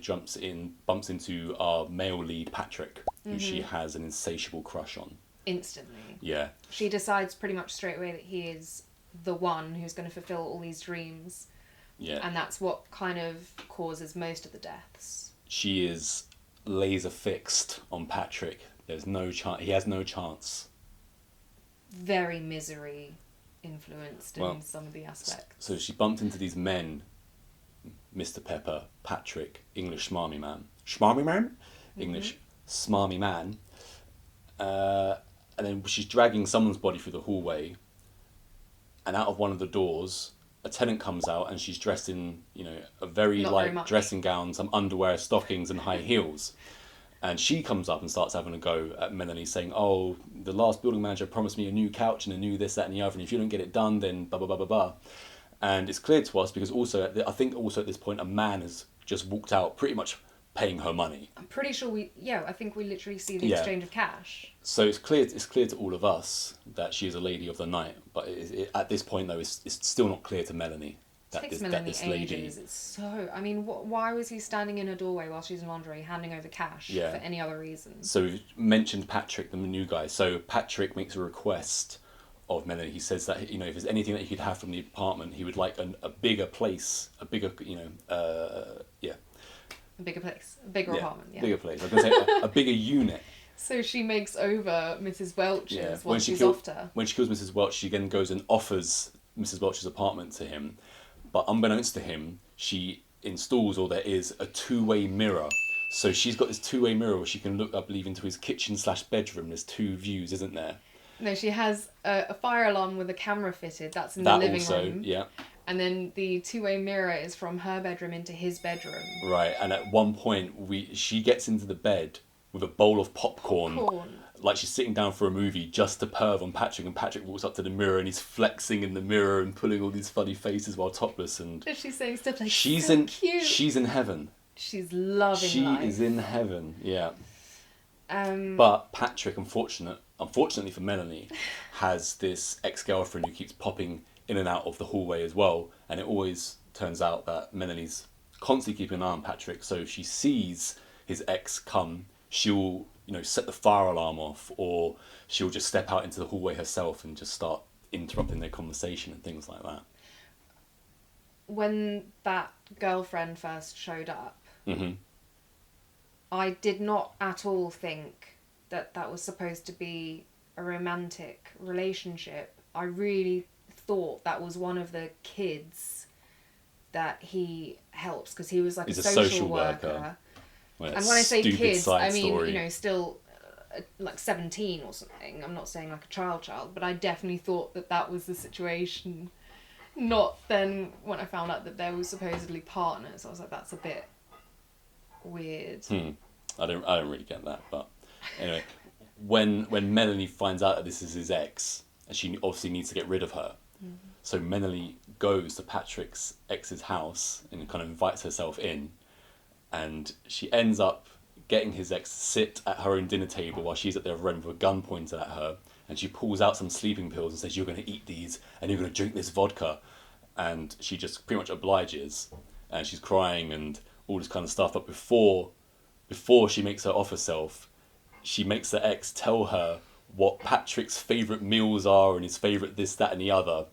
bumps into our male lead, Patrick, who she has an insatiable crush on. Instantly. Yeah. She decides pretty much straight away that he is the one who's going to fulfill all these dreams. Yeah. And that's what kind of causes most of the deaths. She is laser fixed on Patrick. There's no chance. He has no chance. Very misery influenced in some of the aspects. So she bumped into these men, Mr. Pepper, Patrick, English smarmy man. Smarmy man? English smarmy man. And then she's dragging someone's body through the hallway, and out of one of the doors, a tenant comes out and she's dressed in, a very light dressing gown, some underwear, stockings and high heels. And she comes up and starts having a go at Melanie, saying, oh, the last building manager promised me a new couch and a new this, that and the other, and if you don't get it done, then blah, blah, blah, blah, blah. And it's clear to us because I think at this point a man has just walked out pretty much paying her money. I'm pretty sure I think we literally see the exchange of cash. So it's clear to all of us that she is a lady of the night, but at this point though, it's still not clear to Melanie that this lady. It's so. I mean, why was he standing in her doorway while she's in lingerie, handing over cash for any other reason? So we mentioned Patrick, the new guy. So Patrick makes a request of Melanie. He says that if there's anything that he could have from the apartment, he would like a bigger place, a bigger A bigger place, a bigger apartment. Yeah, bigger place. I was going to say a bigger unit. So she makes over Mrs. Welch's once she's offed her. When she kills Mrs. Welch, she then goes and offers Mrs. Welch's apartment to him. But unbeknownst to him, she installs, or there is, a two-way mirror. So she's got this two-way mirror where she can look, I believe, into his kitchen/bedroom. There's two views, isn't there? No, she has a fire alarm with a camera fitted. That's in the That living also, room. yeah. And then the two-way mirror is from her bedroom into his bedroom. Right, and at one point she gets into the bed with a bowl of popcorn, like she's sitting down for a movie, just to perv on Patrick, and Patrick walks up to the mirror and he's flexing in the mirror and pulling all these funny faces while topless, and she's saying stuff like, she's so in cute. she's in heaven. She's loving She life. is in heaven, yeah. But Patrick, unfortunately for Melanie, has this ex-girlfriend who keeps popping in and out of the hallway as well, and it always turns out that Melanie's constantly keeping an eye on Patrick, so if she sees his ex come, she'll, set the fire alarm off, or she'll just step out into the hallway herself and just start interrupting their conversation and things like that. When that girlfriend first showed up, Mm-hmm. I did not at all think that was supposed to be a romantic relationship. I really thought that was one of the kids that he helps, because he was like He's a social worker. And when I say kids, I mean, story. Still like 17 or something. I'm not saying like a child, but I definitely thought that was the situation. Not then when I found out that they were supposedly partners. I was like, that's a bit weird. I don't really get that, but anyway, when Melanie finds out that this is his ex, and she obviously needs to get rid of her, so Melanie goes to Patrick's ex's house and kind of invites herself in, and she ends up getting his ex to sit at her own dinner table while she's at the other end with a gun pointed at her, and she pulls out some sleeping pills and says, "You're going to eat these and you're going to drink this vodka," and she just pretty much obliges, and she's crying and all this kind of stuff. But before she makes her off herself, she makes the ex tell her what Patrick's favourite meals are and his favourite this, that and the other.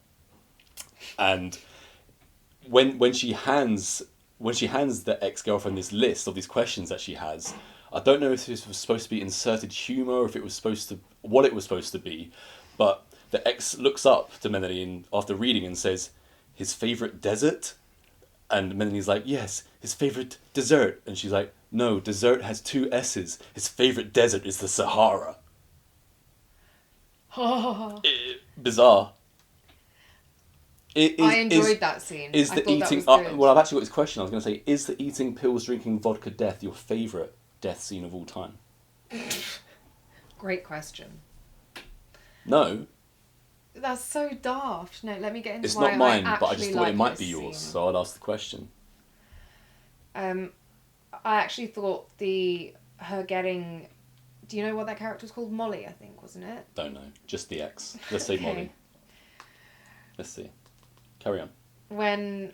And when she hands the ex-girlfriend this list of these questions that she has, I don't know if this was supposed to be inserted humour or if it was what it was supposed to be, but the ex looks up to Melanie after reading and says, "His favourite desert?" And Melanie's like, "Yes, his favourite dessert." And she's like, "No, dessert has 2 S's. His favourite desert is the Sahara." Bizarre. I enjoyed that scene. Is the eating? Well, I've actually got this question. I was going to say, is the eating pills, drinking vodka death your favourite death scene of all time? Great question. No. That's so daft. No, let me get into It's why not mine, I but I just thought it might be scene. yours, so I'd ask the question. I actually thought her getting... Do you know what that character was called? Molly, I think, wasn't it? Don't know. Just the ex. Let's say Okay. Molly. Let's see. Carry on. When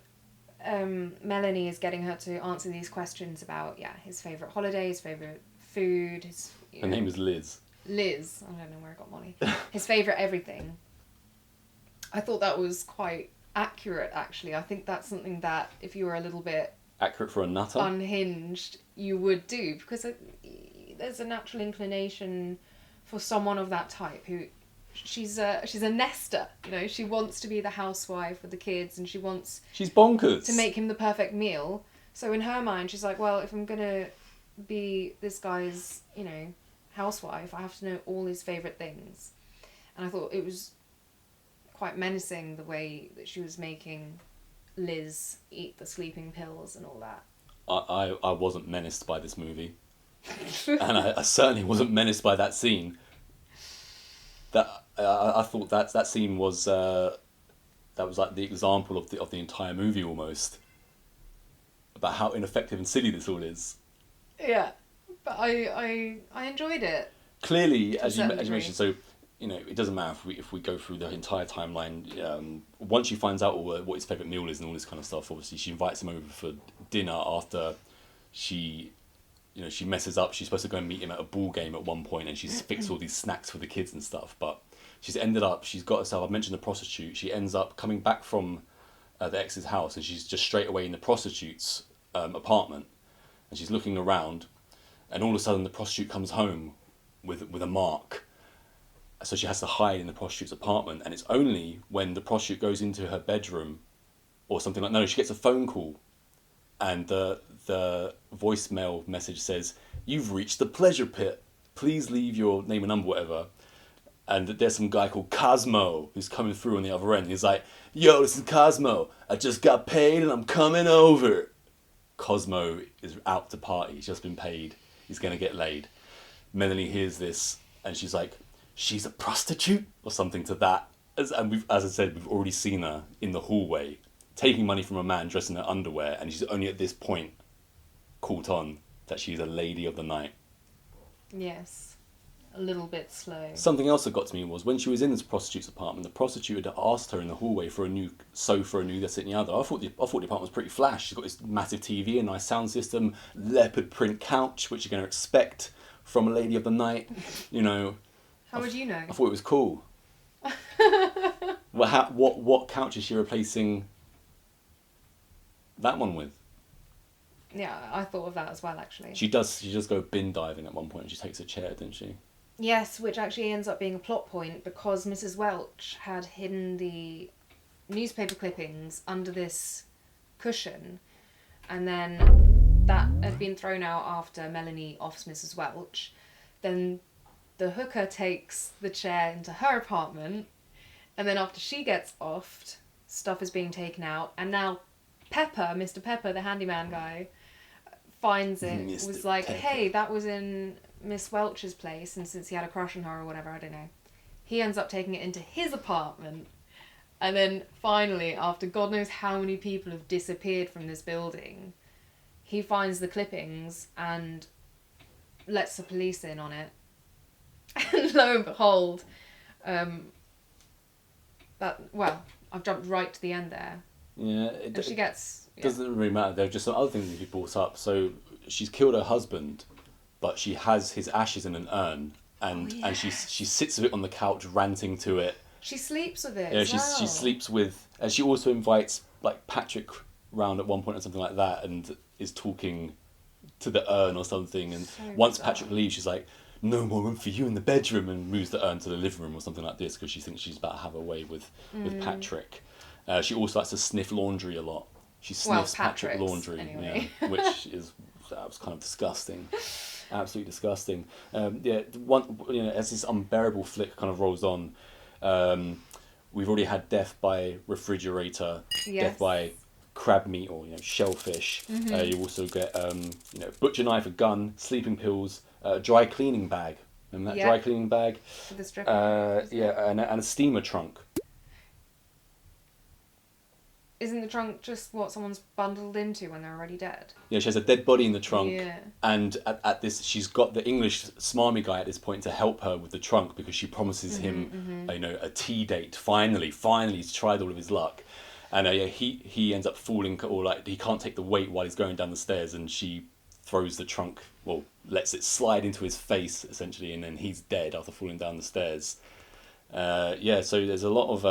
Melanie is getting her to answer these questions about, his favourite holiday, his favourite food, Her name is Liz. Liz. I don't know where I got Molly. His favourite everything. I thought that was quite accurate, actually. I think that's something that, if you were a little bit... Accurate for a nutter? Unhinged, you would do, because there's a natural inclination for someone of that type who... She's a nester, she wants to be the housewife with the kids, and She's bonkers. to make him the perfect meal. So in her mind, she's like, well, if I'm going to be this guy's, housewife, I have to know all his favourite things. And I thought it was quite menacing the way that she was making Liz eat the sleeping pills and all that. I wasn't menaced by this movie. And I certainly wasn't menaced by that scene. I thought that scene was that was like the example of the entire movie almost, about how ineffective and silly this all is. Yeah, but I enjoyed it. Clearly, as you mentioned, so it doesn't matter if we go through the entire timeline. Once she finds out what his favourite meal is and all this kind of stuff, obviously she invites him over for dinner after she messes up. She's supposed to go and meet him at a ball game at one point, and she's fixed all these snacks for the kids and stuff. But she's got herself, I've mentioned the prostitute, she ends up coming back from the ex's house, and she's just straight away in the prostitute's apartment, and she's looking around, and all of a sudden the prostitute comes home with a mark. So she has to hide in the prostitute's apartment, and it's only when the prostitute goes into her bedroom or something like... No, she gets a phone call and the voicemail message says, "You've reached the pleasure pit. Please leave your name and number, whatever." And there's some guy called Cosmo who's coming through on the other end. He's like, "Yo, this is Cosmo. I just got paid and I'm coming over." Cosmo is out to party. He's just been paid. He's going to get laid. Melanie hears this and she's like, "She's a prostitute?" or something to that. As I said, we've already seen her in the hallway taking money from a man dressed in her underwear, and she's only at this point caught on that she's a lady of the night. Yes. A little bit slow. Something else that got to me was when she was in this prostitute's apartment, the prostitute had asked her in the hallway for a new sofa, a new this, and the other. I thought the apartment was pretty flash. She's got this massive TV, a nice sound system, leopard print couch, which you're going to expect from a lady of the night. You know. How would you know? I thought it was cool. Well, what couch is she replacing that one with? Yeah, I thought of that as well, actually. She does go bin diving at one point and she takes a chair, didn't she? Yes, which actually ends up being a plot point because Mrs. Welch had hidden the newspaper clippings under this cushion, and then that had been thrown out after Melanie offs Mrs. Welch. Then the hooker takes the chair into her apartment, and then after she gets offed, stuff is being taken out, and now Mr. Pepper, the handyman guy, finds it, Mr. was like, Pepper. "Hey, that was in Miss Welch's place," and since he had a crush on her or whatever, I don't know, he ends up taking it into his apartment, and then finally, after God knows how many people have disappeared from this building, he finds the clippings and lets the police in on it, and lo and behold, I've jumped right to the end there. Yeah, And she gets... It doesn't really matter. There are just some other things that you brought up. So she's killed her husband, but she has his ashes in an urn, and she sits with it on the couch, ranting to it. She sleeps with it. Yeah, as she well. sleeps with, and she also invites like Patrick round at one point or something like that, and is talking to the urn or something. And So once bizarre. Patrick leaves, she's like, "No more room for you in the bedroom," and moves the urn to the living room or something like this because she thinks she's about to have a way with Patrick. She also likes to sniff laundry a lot. She sniffs Patrick Patrick's, laundry, anyway. yeah, that was kind of disgusting, absolutely disgusting. As this unbearable flick kind of rolls on, we've already had death by refrigerator, death by crab meat or shellfish. You also get butcher knife, a gun, sleeping pills, a dry cleaning bag. Remember that dry cleaning bag? With the strip. And a steamer trunk. Isn't the trunk just what someone's bundled into when they're already dead? Yeah, she has a dead body in the trunk. Yeah. And at this, she's got the English smarmy guy at this point to help her with the trunk because she promises him, a tea date. Finally, he's tried all of his luck, and he ends up falling, or like he can't take the weight while he's going down the stairs, and she throws the trunk, lets it slide into his face essentially, and then he's dead after falling down the stairs. So there's a lot of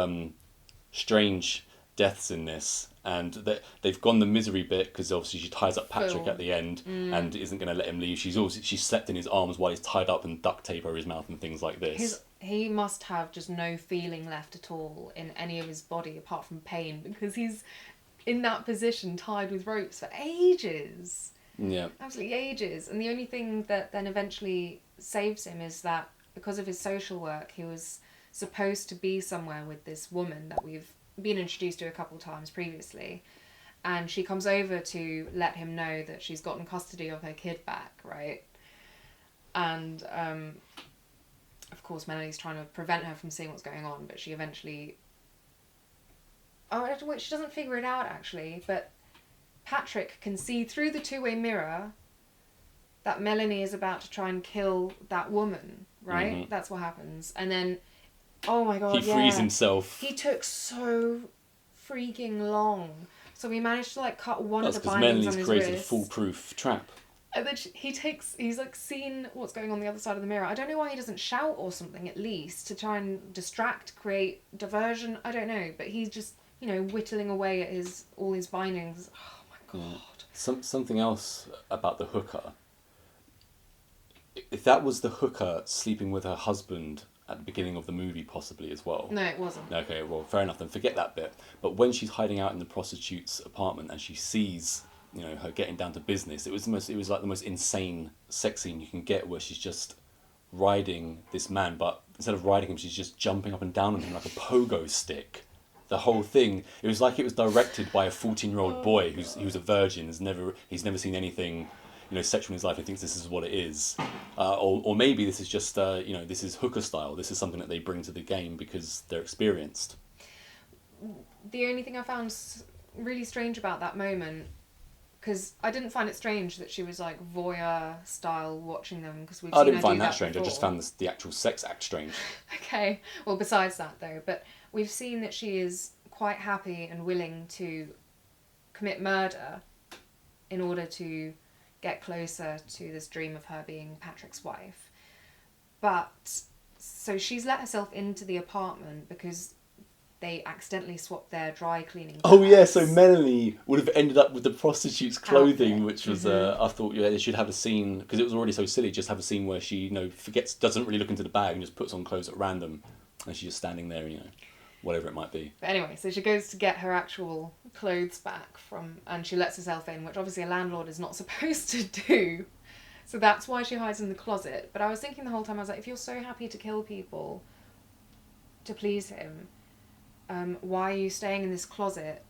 strange deaths in this, and they've gone the misery bit because obviously she ties up Patrick at the end and isn't going to let him leave. She slept in his arms while he's tied up and duct tape over his mouth and things like this. He must have just no feeling left at all in any of his body apart from pain because he's in that position tied with ropes for ages. Yeah. Absolutely ages. And the only thing that then eventually saves him is that because of his social work, he was supposed to be somewhere with this woman that we've been introduced to a couple times previously, and she comes over to let him know that she's gotten custody of her kid back, right? And of course Melanie's trying to prevent her from seeing what's going on, but she eventually she doesn't figure it out actually, but Patrick can see through the two-way mirror that Melanie is about to try and kill that woman, right? Mm-hmm. That's what happens. And then oh my god, he frees himself. He took so freaking long. So we managed to cut one of the because bindings Melanie's on his created wrist. a foolproof trap. And then he's seen what's going on the other side of the mirror. I don't know why he doesn't shout or something at least to try and distract, create diversion. I don't know, but he's just whittling away at all his bindings. Oh my god. Yeah. Something else about the hooker. If that was the hooker sleeping with her husband at the beginning of the movie, possibly as well. No, it wasn't. Okay, well, fair enough then. Forget that bit. But when she's hiding out in the prostitute's apartment and she sees her getting down to business. It was like the most insane sex scene you can get, where she's just riding this man, but instead of riding him, she's just jumping up and down on him like a pogo stick. The whole thing, it was like it was directed by a 14-year-old boy who's a virgin. He's never seen anything, sexual in his life. He thinks this is what it is, or maybe this is just this is hooker style. This is something that they bring to the game because they're experienced. The only thing I found really strange about that moment, because I didn't find it strange that she was like voyeur style watching them, because I didn't find that strange. Before. I just found the actual sex act strange. Okay, well, besides that though, but we've seen that she is quite happy and willing to commit murder in order to get closer to this dream of her being Patrick's wife. But so she's let herself into the apartment because they accidentally swapped their dry cleaning bags. Oh yeah, so Melanie would have ended up with the prostitute's clothing, outfit. Which was I thought they should have a scene, because it was already so silly. Just have a scene where she forgets, doesn't really look into the bag and just puts on clothes at random, and she's just standing there, whatever it might be. But anyway, so she goes to get her actual clothes back and she lets herself in, which obviously a landlord is not supposed to do. So that's why she hides in the closet. But I was thinking the whole time, I was like, if you're so happy to kill people to please him, why are you staying in this closet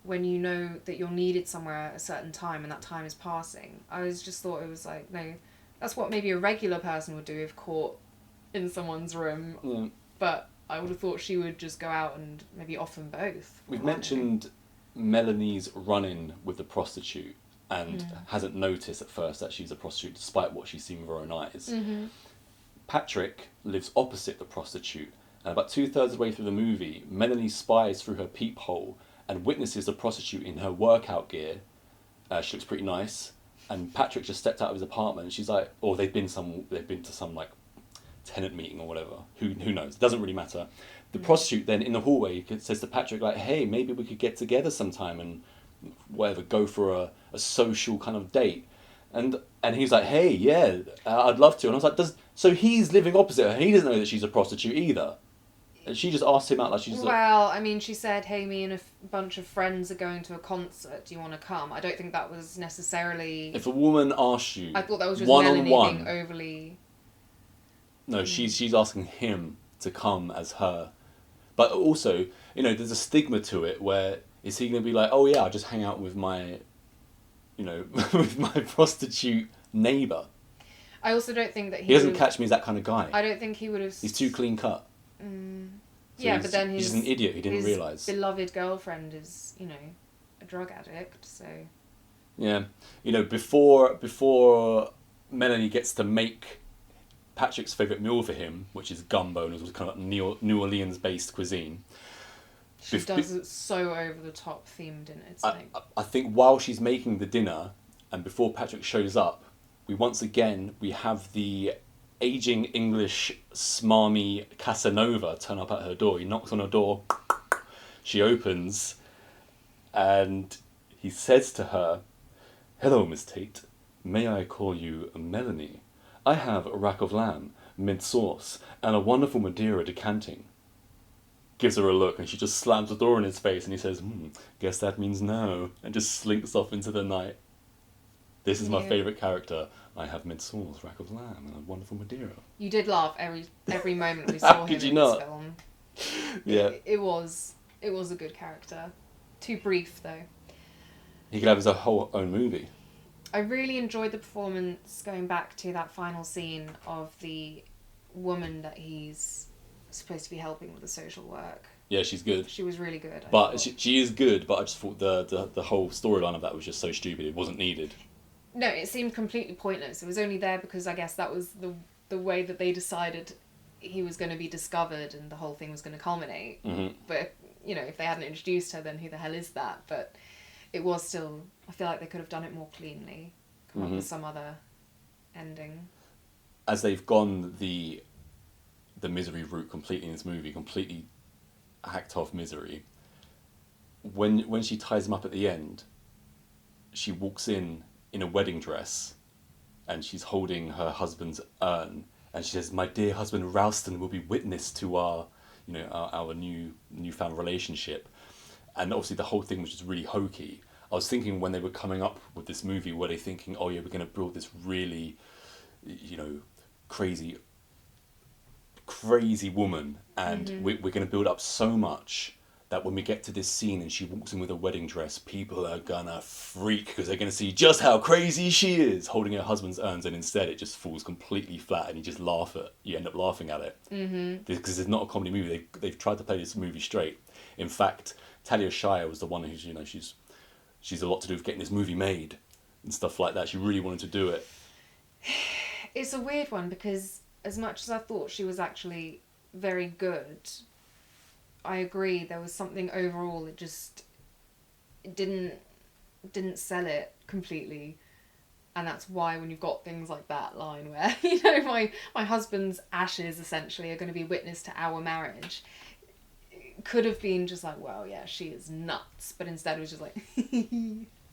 when you know that you're needed somewhere at a certain time and that time is passing? I just thought it was like, no, that's what maybe a regular person would do if caught in someone's room. Yeah. But I would have thought she would just go out and maybe off them both. We've mentioned Melanie's run-in with the prostitute and hasn't noticed at first that she's a prostitute despite what she's seen with her own eyes. Mm-hmm. Patrick lives opposite the prostitute, and about 2/3 of the way through the movie, Melanie spies through her peephole and witnesses the prostitute in her workout gear. She looks pretty nice, and Patrick just stepped out of his apartment and she's like, or they've been to some like tenant meeting or whatever. Who knows? It doesn't really matter. The prostitute then in the hallway says to Patrick like, hey, maybe we could get together sometime and whatever, go for a social kind of date. And he's like, hey, yeah, I'd love to. And I was like, so he's living opposite her. He doesn't know that she's a prostitute either. And she just asked him out like she's... Well, I mean, she said, hey, me and a bunch of friends are going to a concert. Do you want to come? I don't think that was necessarily... If a woman asks you... I thought that was just one-on-one, Melanie being overly... No, she's asking him to come as her. But also, there's a stigma to it where is he going to be like, oh yeah, I'll just hang out with my, with my prostitute neighbour. I also don't think that he doesn't catch me as that kind of guy. I don't think he would have... He's too clean cut. So yeah, but then he's an idiot. He didn't realise. His beloved girlfriend is, a drug addict, so... Yeah. Before Melanie gets to make Patrick's favourite meal for him, which is gumbo, and it was kind of New Orleans-based cuisine. She does it so over-the-top themed in it. I think while she's making the dinner, and before Patrick shows up, we have the aging English smarmy Casanova turn up at her door. He knocks on her door, she opens, and he says to her, hello, Miss Tate, may I call you Melanie? I have a rack of lamb, mint sauce, and a wonderful Madeira decanting. Gives her a look, and she just slams the door in his face, and he says, guess that means no, and just slinks off into the night. This is my favourite character. I have mint sauce, rack of lamb, and a wonderful Madeira. You did laugh every moment we saw him in this film. Yeah. It was a good character. Too brief, though. He could have his whole own movie. I really enjoyed the performance, going back to that final scene of the woman that he's supposed to be helping with the social work. Yeah, she's good. She was really good. But she is good, but I just thought the whole storyline of that was just so stupid. It wasn't needed. No, it seemed completely pointless. It was only there because I guess that was the way that they decided he was going to be discovered and the whole thing was going to culminate. Mm-hmm. But, if they hadn't introduced her, then who the hell is that? But it was still... I feel like they could have done it more cleanly. Come up with some other ending. As they've gone the misery route completely in this movie, completely hacked off misery, when she ties him up at the end, she walks in a wedding dress and she's holding her husband's urn and she says, my dear husband Ralston will be witness to our newfound relationship. And obviously the whole thing was just really hokey. I was thinking when they were coming up with this movie, were they thinking, oh yeah, we're going to build this really, crazy woman, and we're going to build up so much that when we get to this scene and she walks in with a wedding dress, people are gonna freak because they're gonna see just how crazy she is holding her husband's urns, and instead it just falls completely flat and you end up laughing at it. Because it's not a comedy movie. They've tried to play this movie straight. In fact, Talia Shire was the one who's, she's a lot to do with getting this movie made and stuff like that. She really wanted to do it. It's a weird one because as much as I thought she was actually very good, I agree there was something overall it didn't sell it completely, and that's why when you've got things like that line where my husband's ashes essentially are going to be witness to our marriage, it could have been just like, well, yeah, she is nuts, but instead it was just like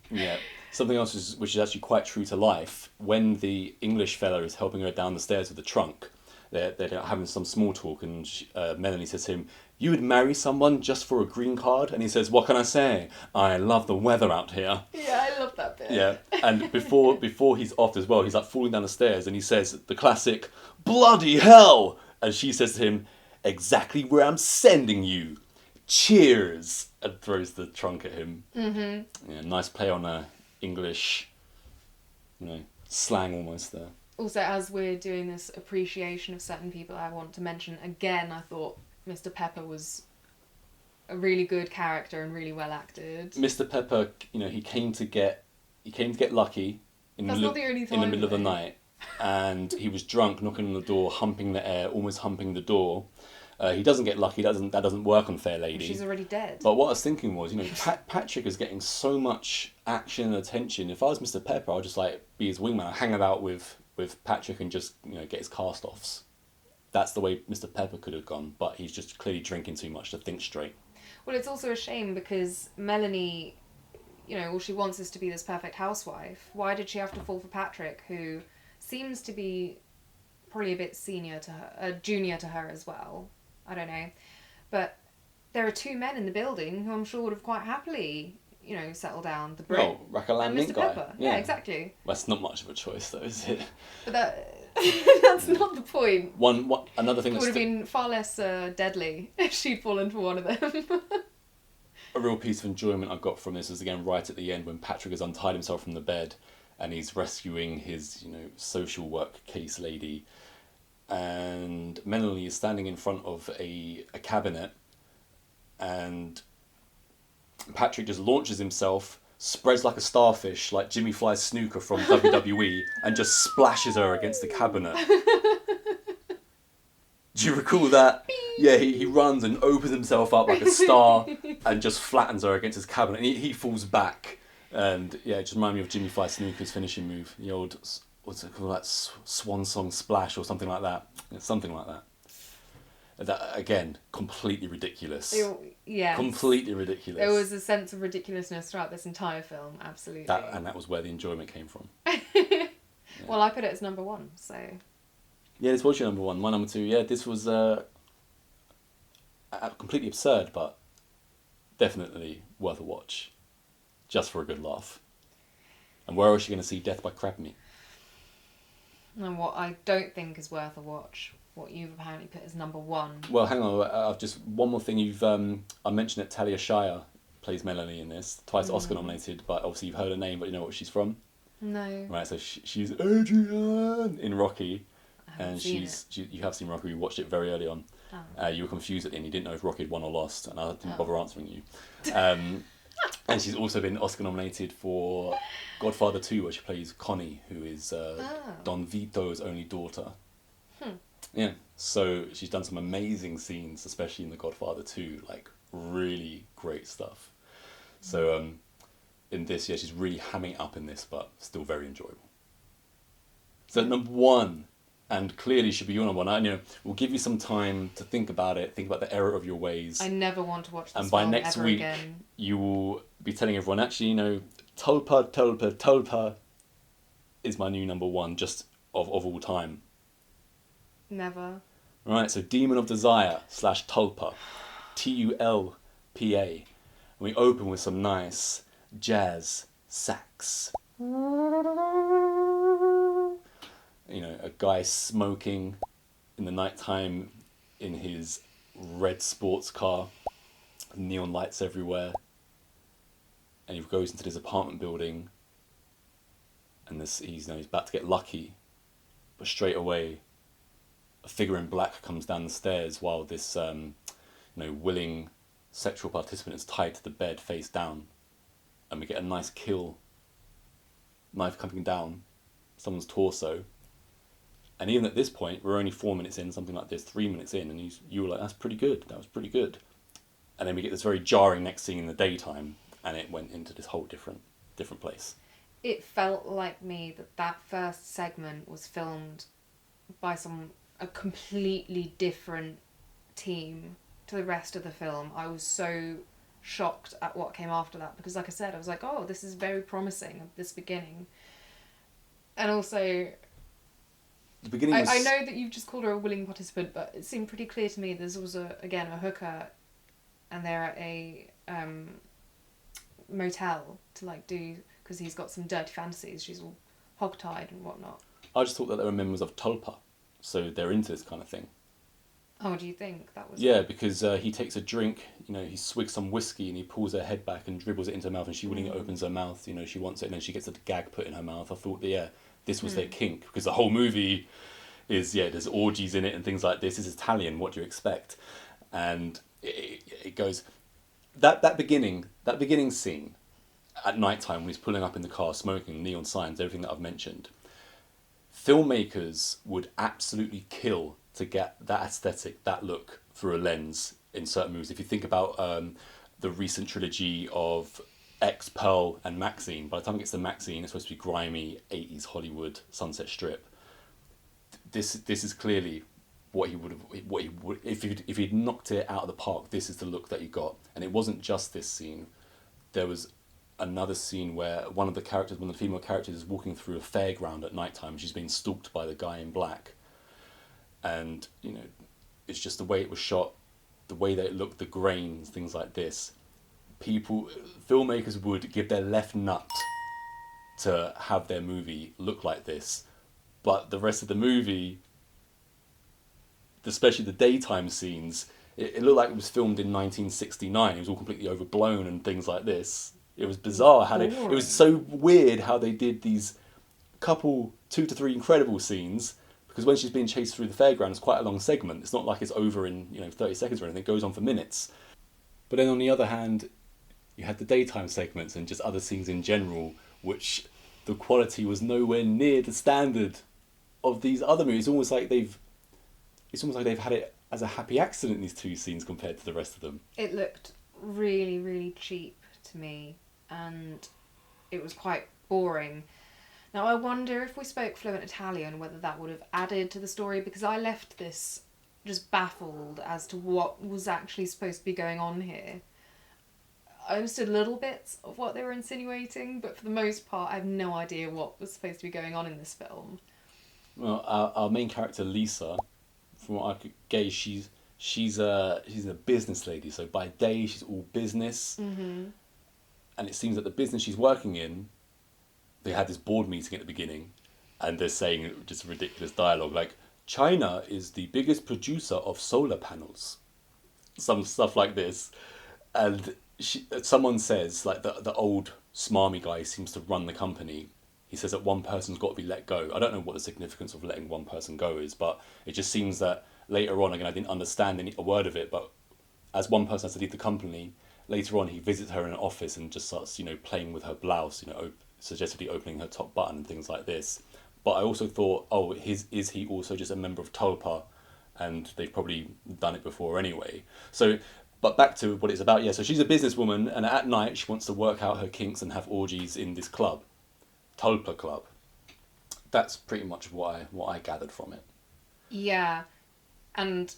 Yeah. Something else which is actually quite true to life, when the English fella is helping her down the stairs with the trunk, they're having some small talk, and Melanie says to him, "You would marry someone just for a green card?" And he says, "What can I say? I love the weather out here." Yeah, I love that bit. Yeah, and before he's off as well, he's like falling down the stairs, and he says the classic, "Bloody hell!" And she says to him, "Exactly where I'm sending you. Cheers!" And throws the trunk at him. Mm-hmm. Yeah, nice play on English, slang almost there. Also, as we're doing this appreciation of certain people, I want to mention again, I thought Mr. Pepper was a really good character and really well acted. Mr. Pepper, he came to get lucky in the middle of the night, and he was drunk, knocking on the door, humping the air, almost humping the door. He doesn't get lucky. That doesn't work on Fair Lady. She's already dead. But what I was thinking was, Patrick is getting so much action and attention. If I was Mr. Pepper, I'd just be his wingman. I'd hang about with Patrick and just get his cast-offs. That's the way Mr. Pepper could have gone, but he's just clearly drinking too much to think straight. Well, it's also a shame because Melanie, all she wants is to be this perfect housewife. Why did she have to fall for Patrick, who seems to be probably a bit junior to her as well? I don't know. But there are two men in the building who I'm sure would have quite happily, settled down. The Brit Rackalam and Mr. guy. Pepper. Yeah, exactly. That's not much of a choice, though, is it? But that's not the point. Another thing it would have been far less deadly if she'd fallen for one of them. A real piece of enjoyment I got from this is, again, right at the end when Patrick has untied himself from the bed and he's rescuing his, social work case lady, and Melanie is standing in front of a cabinet, and Patrick just launches himself, spreads like a starfish, like Jimmy Fly's snooker from WWE, and just splashes her against the cabinet. Do you recall that? Yeah, he runs and opens himself up like a star and just flattens her against his cabinet, and he falls back. And yeah, it just reminded me of Jimmy Fly Snooker's finishing move, the old, what's it called, that swan song splash or something like that. Yeah, something like that. That, again, completely ridiculous. Yeah. Completely ridiculous. There was a sense of ridiculousness throughout this entire film, absolutely. That was where the enjoyment came from. Yeah. Well, I put it as number one, so... Yeah, this was your number one. My number two, yeah, this was completely absurd, but definitely worth a watch. Just for a good laugh. And where else are you going to see Death by Crab Meat? And what I don't think is worth a watch, what you've apparently put as number one. Well, hang on, I've just one more thing. I mentioned that Talia Shire plays Melanie in this, twice Oscar nominated, but obviously you've heard her name, but you know what she's from? No. Right, so she's Adrian in Rocky, and you have seen Rocky. You watched it very early on. Oh. You were confused at the end. You didn't know if Rocky had won or lost, and I didn't bother answering you. And she's also been Oscar nominated for Godfather 2, where she plays Connie, who is Don Vito's only daughter. Yeah, so she's done some amazing scenes, especially in The Godfather 2, like really great stuff. So in this, yeah, she's really hamming it up in this, but still very enjoyable. So number one, and clearly should be your number one. We'll give you some time to think about it, think about the error of your ways. I never want to watch this and by film next ever week, again. You will be telling everyone, actually, Tulpa is my new number one, just of all time. Never. Right, so Demon of Desire / Tulpa, Tulpa. And we open with some nice jazz sax. A guy smoking in the nighttime in his red sports car, neon lights everywhere, and he goes into this apartment building, and he's about to get lucky, but straight away, a figure in black comes down the stairs while this willing sexual participant is tied to the bed face down, and we get a nice kill, knife coming down someone's torso. And even at this point, we're only 4 minutes in, something like this, 3 minutes in, and you were like, that's pretty good, that was pretty good. And then we get this very jarring next scene in the daytime, and it went into this whole different place. It felt like me that first segment was filmed by a completely different team to the rest of the film. I was so shocked at what came after that, because like I said, I was like, oh, this is very promising at this beginning. And also, the beginning was... I know that you've just called her a willing participant, but it seemed pretty clear to me this was a hooker, and they're at a motel to because he's got some dirty fantasies. She's all hogtied and whatnot. I just thought that they were members of Tulpa, so they're into this kind of thing. Oh, do you think that was... Yeah, because he takes a drink, he swigs some whiskey and he pulls her head back and dribbles it into her mouth, and she willingly opens her mouth, she wants it, and then she gets a gag put in her mouth. I thought that, this was their kink, because the whole movie is, there's orgies in it and things like this. This is Italian, what do you expect? And it goes... That beginning scene at nighttime when he's pulling up in the car, smoking, neon signs, everything that I've mentioned, filmmakers would absolutely kill to get that aesthetic, that look through a lens in certain movies. If you think about the recent trilogy of X, Pearl and Maxine, by the time it gets to Maxine, it's supposed to be grimy 80s Hollywood Sunset Strip. This is clearly what he would if he'd knocked it out of the park. This is the look that he got. And it wasn't just this scene. There was another scene where one of the female characters is walking through a fairground at nighttime. She's being stalked by the guy in black. And, it's just the way it was shot, the way that it looked, the grains, things like this. Filmmakers would give their left nut to have their movie look like this. But the rest of the movie, especially the daytime scenes, it looked like it was filmed in 1969. It was all completely overblown and things like this. It was bizarre it was so weird how they did these couple 2 to 3 incredible scenes, because when she's being chased through the fairground, it's quite a long segment. It's not like it's over in 30 seconds or anything. It goes on for minutes. But then on the other hand, you had the daytime segments and just other scenes in general, which the quality was nowhere near the standard of these other movies. It's almost like they've had it as a happy accident, these 2 scenes, compared to the rest of them. It looked really, really cheap to me, and it was quite boring. Now, I wonder if we spoke fluent Italian, whether that would have added to the story, because I left this just baffled as to what was actually supposed to be going on here. I understood little bits of what they were insinuating, but for the most part, I have no idea what was supposed to be going on in this film. Well, our main character, Lisa, from what I could gauge, she's a business lady. So by day, she's all business. Mm-hmm. And it seems that the business she's working in, they had this board meeting at the beginning, and they're saying just ridiculous dialogue like, China is the biggest producer of solar panels. Some stuff like this. And someone says, like the old smarmy guy seems to run the company. He says that one person's got to be let go. I don't know what the significance of letting one person go is, but it just seems that later on, again, I didn't understand a word of it, but as one person has to leave the company, later on he visits her in an office and just starts, playing with her blouse, suggestively opening her top button and things like this. But I also thought, is he also just a member of Tulpa? And they've probably done it before anyway. So, but back to what it's about, so she's a businesswoman, and at night she wants to work out her kinks and have orgies in this club, Tulpa Club. That's pretty much what I gathered from it. Yeah, and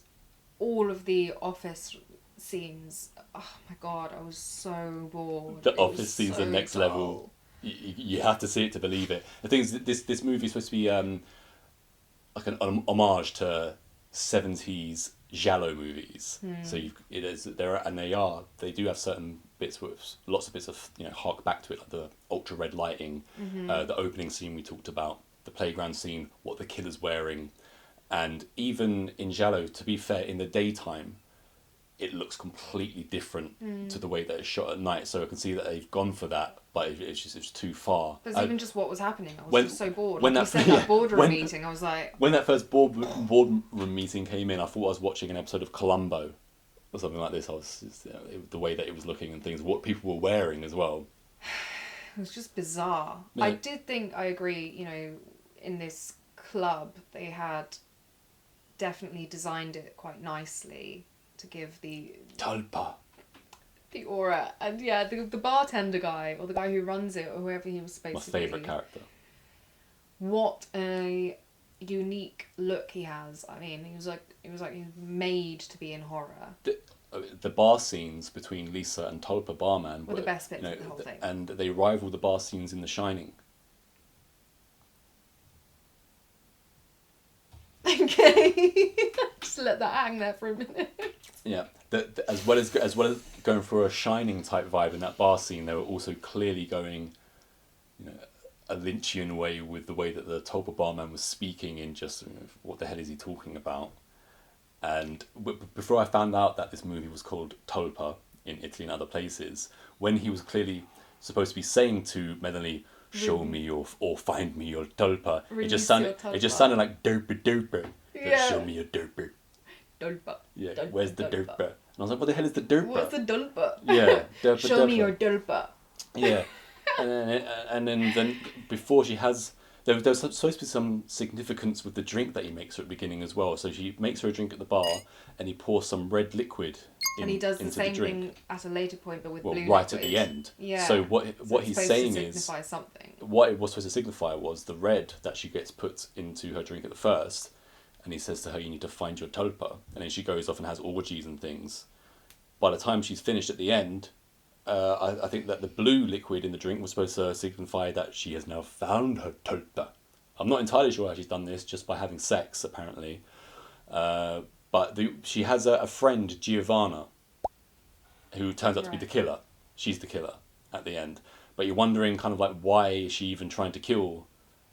all of the office scenes, oh my god, I was so bored. The office scenes are next level. You have to see it to believe it. The thing is, this movie is supposed to be like an homage to 70s giallo movies. So they do have certain bits with lots of bits of hark back to it, like the ultra red lighting, the opening scene we talked about, the playground scene, what the killer's wearing, and even in Giallo, to be fair, in the daytime, it looks completely different to the way that it's shot at night. So I can see that they've gone for that, but it's too far. But it's even just what was happening. I was just so bored. Like you said, that boardroom meeting, I was like... When that first boardroom meeting came in, I thought I was watching an episode of Columbo or something like this. I was the way that it was looking and things, what people were wearing as well. It was just bizarre. Yeah. I did think, I agree, in this club, they had definitely designed it quite nicely to give the... Tulpa. The aura. And yeah, the bartender guy, or the guy who runs it, or whoever he was supposed to be. My favourite character. What a unique look he has. I mean, he was like made to be in horror. The bar scenes between Lisa and Tulpa barman were the best bits of the whole thing. And they rival the bar scenes in The Shining. Okay. Just let that hang there for a minute. Yeah. As well as going for a Shining type vibe in that bar scene, they were also clearly going, a Lynchian way with the way that the Tulpa barman was speaking in just what the hell is he talking about. And before I found out that this movie was called Tulpa in Italy and other places, when he was clearly supposed to be saying to Melanie, "Show me your or find me your Tulpa," it just sounded like derpa derpa. Yeah. Show me your derpa. Dulpa. Yeah, Dulpa, where's the dulpa? derpa? And I was like, what the hell is the derpa? What's the dulpa? Yeah, derpa. Show me your dulpa. Yeah, and then before she has, there's supposed to be some significance with the drink that he makes her at the beginning as well. So she makes her a drink at the bar, and he pours some red liquid. And he does the same thing at a later point, but with blue right liquid. At the end. Yeah. So what he's saying is something. What it was supposed to signify was the red that she gets put into her drink at the first, and he says to her, "You need to find your Tulpa," and then she goes off and has orgies and things. By the time she's finished at the end, I think that the blue liquid in the drink was supposed to signify that she has now found her Tulpa. I'm not entirely sure how she's done this, just by having sex, apparently. But she has a friend, Giovanna, who turns out to be the killer. She's the killer at the end. But you're wondering kind of like, why is she even trying to kill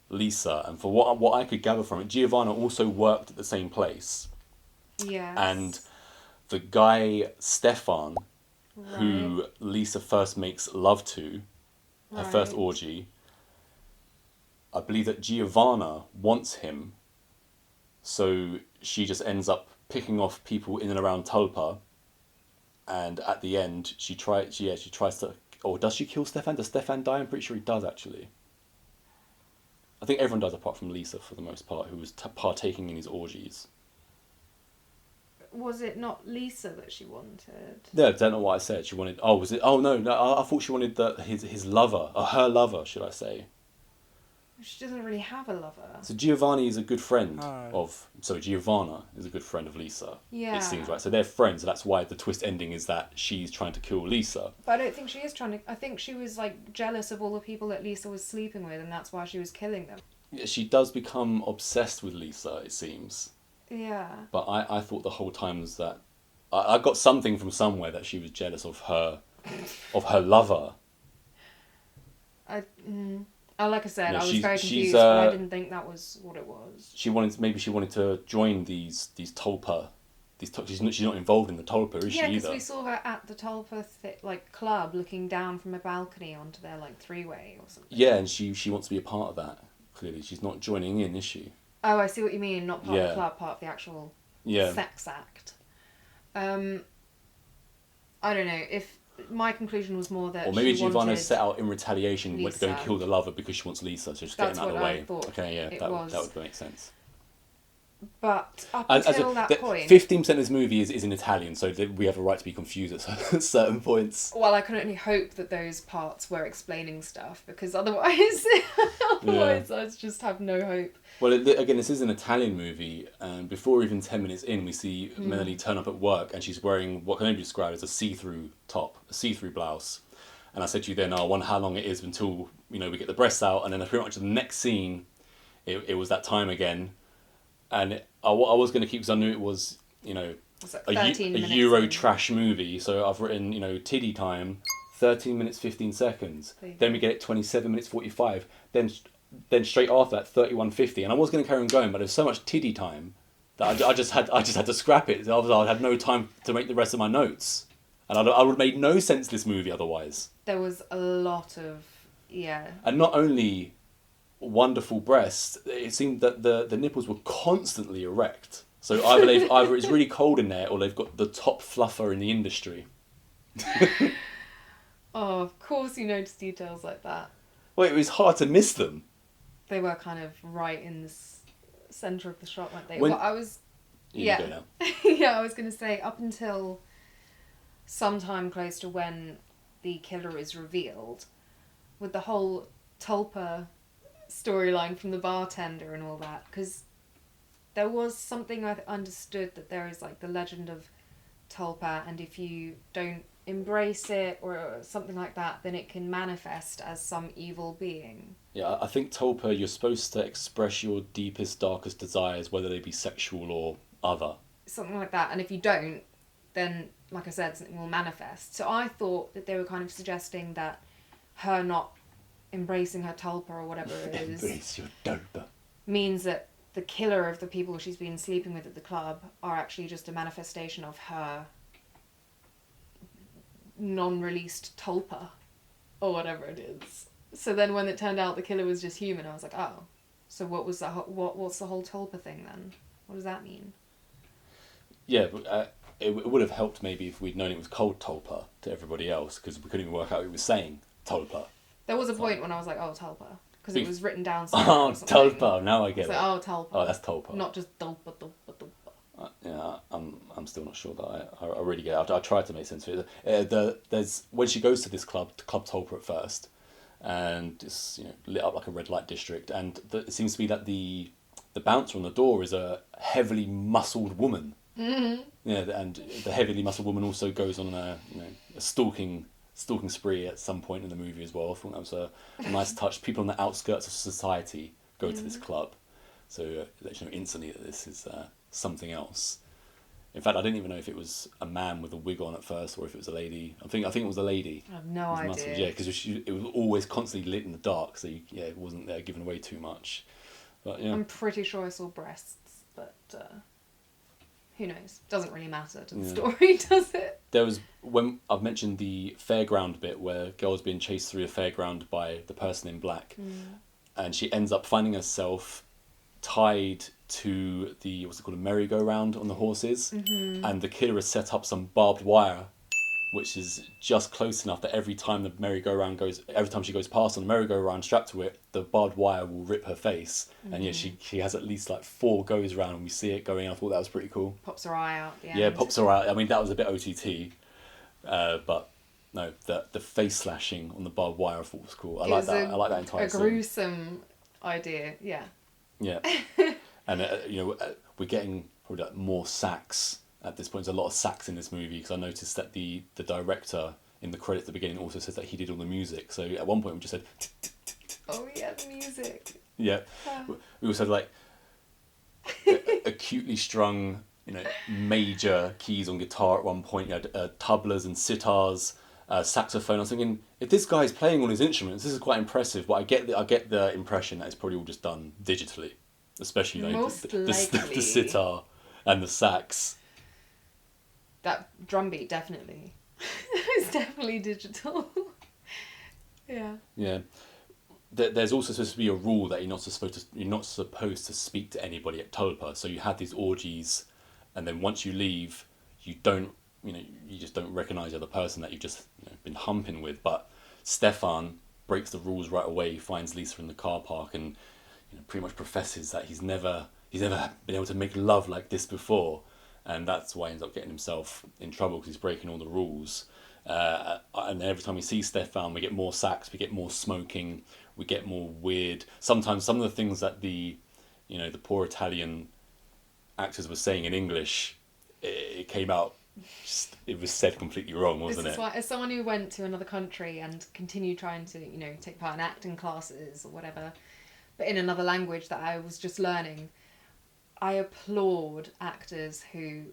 Lisa? And for what I could gather from it, Giovanna also worked at the same place. Yes. And the guy, Stefan, who Lisa first makes love to, her first orgy, I believe that Giovanna wants him, so she just ends up picking off people in and around Tulpa, and at the end she tries to, or does she kill Stefan? Does Stefan die? I'm pretty sure he does, actually. I think everyone does apart from Lisa for the most part, who was partaking in his orgies. Was it not Lisa that she wanted? No, I don't know what I said. She wanted... Oh, was it... Oh, no, I thought she wanted his lover, or her lover, should I say. She doesn't really have a lover. So Giovanna is a good friend Giovanna is a good friend of Lisa. Yeah. It seems, right? So they're friends, so that's why the twist ending is that she's trying to kill Lisa. But I don't think she is trying to... I think she was, jealous of all the people that Lisa was sleeping with, and that's why she was killing them. Yeah, she does become obsessed with Lisa, it seems. Yeah. But I thought the whole time was that... I got something from somewhere that she was jealous of her lover. Like I said, I was very confused, but I didn't think that was what it was. She wanted to join these Tulpa. She's not involved in the Tulpa, is she either? Yeah, because we saw her at the Tulpa club, looking down from a balcony onto their three-way or something. Yeah, and she wants to be a part of that. Clearly, she's not joining in, is she? Oh, I see what you mean. Not part of the club, part of the actual sex act. I don't know if. My conclusion was more that or maybe Giovanna set out in retaliation to go and kill the lover because she wants Lisa, so just get him out of the way. Okay, yeah, that would make sense. But up until that point... 15% of this movie is in Italian, so we have a right to be confused at certain points. Well, I can only hope that those parts were explaining stuff, because otherwise I just have no hope. Well, again, this is an Italian movie, and before even 10 minutes in, we see Melanie turn up at work, and she's wearing what can only be described as a see-through top, a see-through blouse. And I said to you then, I wonder how long it is until we get the breasts out, and then pretty much the next scene, it was that time again. And I was going to keep, because I knew it was, a Euro trash movie, so I've written, tiddy time, 13 minutes 15 seconds. There you Then go. we get it 27 minutes 45. Then straight after that 31:50. And I was going to carry on going, but there's so much tiddy time that I just had to scrap it. Otherwise, I had no time to make the rest of my notes, and I would have made no sense this movie otherwise. There was a lot of And not only wonderful breasts, it seemed that the nipples were constantly erect. So either it's really cold in there, or they've got the top fluffer in the industry. Oh, of course you notice details like that. Well, it was hard to miss them. They were kind of right in the centre of the shot, weren't they? When- Well, I was... You go now. Yeah, I was going to say, up until sometime close to when the killer is revealed, with the whole Tulpa storyline from the bartender and all that, because there was something I understood that there is like the legend of Tulpa, and if you don't embrace it or something like that, then it can manifest as some evil being. Yeah, I think Tulpa, you're supposed to express your deepest, darkest desires, whether they be sexual or other. Something like that, and if you don't, then, like I said, something will manifest. So I thought that they were kind of suggesting that her not embracing her Tulpa or whatever it is Embrace your Tulpa. means that the killer of the people she's been sleeping with at the club are actually just a manifestation of her non-released Tulpa or whatever it is. So then when it turned out the killer was just human, I was like, oh, so what's the whole Tulpa thing then? What does that mean? Yeah, but it would have helped maybe if we'd known it was called Tulpa to everybody else, because we couldn't even work out what it was saying. Tulpa. There was a point when I was like, oh, Tulpa, because it was written down Oh, somewhere or something. Tulpa. Now I I get was it. like, oh, Tulpa. Oh, that's Tulpa. Not just Tulpa. Yeah, I'm still not sure that I really get it. I tried to make sense of it. There's when she goes to this club, Club Tulpa at first, and it's lit up like a red light district, and it seems to be that the bouncer on the door is a heavily muscled woman. Mm-hmm. Yeah, and the heavily muscled woman also goes on a stalking spree at some point in the movie as well. I thought that was a nice touch. People on the outskirts of society go to this club, so let you know instantly that this is something else. In fact, I didn't even know if it was a man with a wig on at first or if it was a lady. I think it was a lady. I have no idea. Muscles, yeah, because it was always constantly lit in the dark, so it wasn't giving away too much. But yeah, I'm pretty sure I saw breasts, but who knows? Doesn't really matter to the story, does it? there was when I've mentioned the fairground bit where girl's being chased through a fairground by the person in black, and she ends up finding herself tied to the a merry-go-round on the horses, and the killer has set up some barbed wire, which is just close enough that every time she goes past on the merry-go-round strapped to it, the barbed wire will rip her face. And yeah, she has at least like 4 goes round, and we see it going. I thought that was pretty cool. Pops her eye out at the end. Yeah, pops her out. I mean, that was a bit OTT, but no, the face slashing on the barbed wire I thought was cool. I like that entire scene. A gruesome idea, yeah. Yeah, and we're getting probably like more sax at this point. There's a lot of sax in this movie because I noticed that the director in the credits at the beginning also says that he did all the music. So at one point we just said. Oh yeah, the music. Yeah, we also had like acutely strung, major keys on guitar at one point. You had tablas and sitars, saxophone. I was thinking, if this guy's playing all his instruments, this is quite impressive. But I get the impression that it's probably all just done digitally, especially the sitar and the sax. That drum beat, definitely. It's definitely digital. Yeah. Yeah. There's also supposed to be a rule that you're not supposed to speak to anybody at Tulpa. So you had these orgies, and then once you leave, you just don't recognise the other person that you've just been humping with. But Stefan breaks the rules right away. He finds Lisa in the car park and pretty much professes that he's never been able to make love like this before, and that's why he ends up getting himself in trouble because he's breaking all the rules. And every time we see Stefan, we get more sax, we get more smoking, we get more weird. Sometimes some of the things that the poor Italian actors were saying in English, it came out. It was said completely wrong, wasn't it? This is why, as someone who went to another country and continued trying to, take part in acting classes or whatever, but in another language that I was just learning, I applaud actors who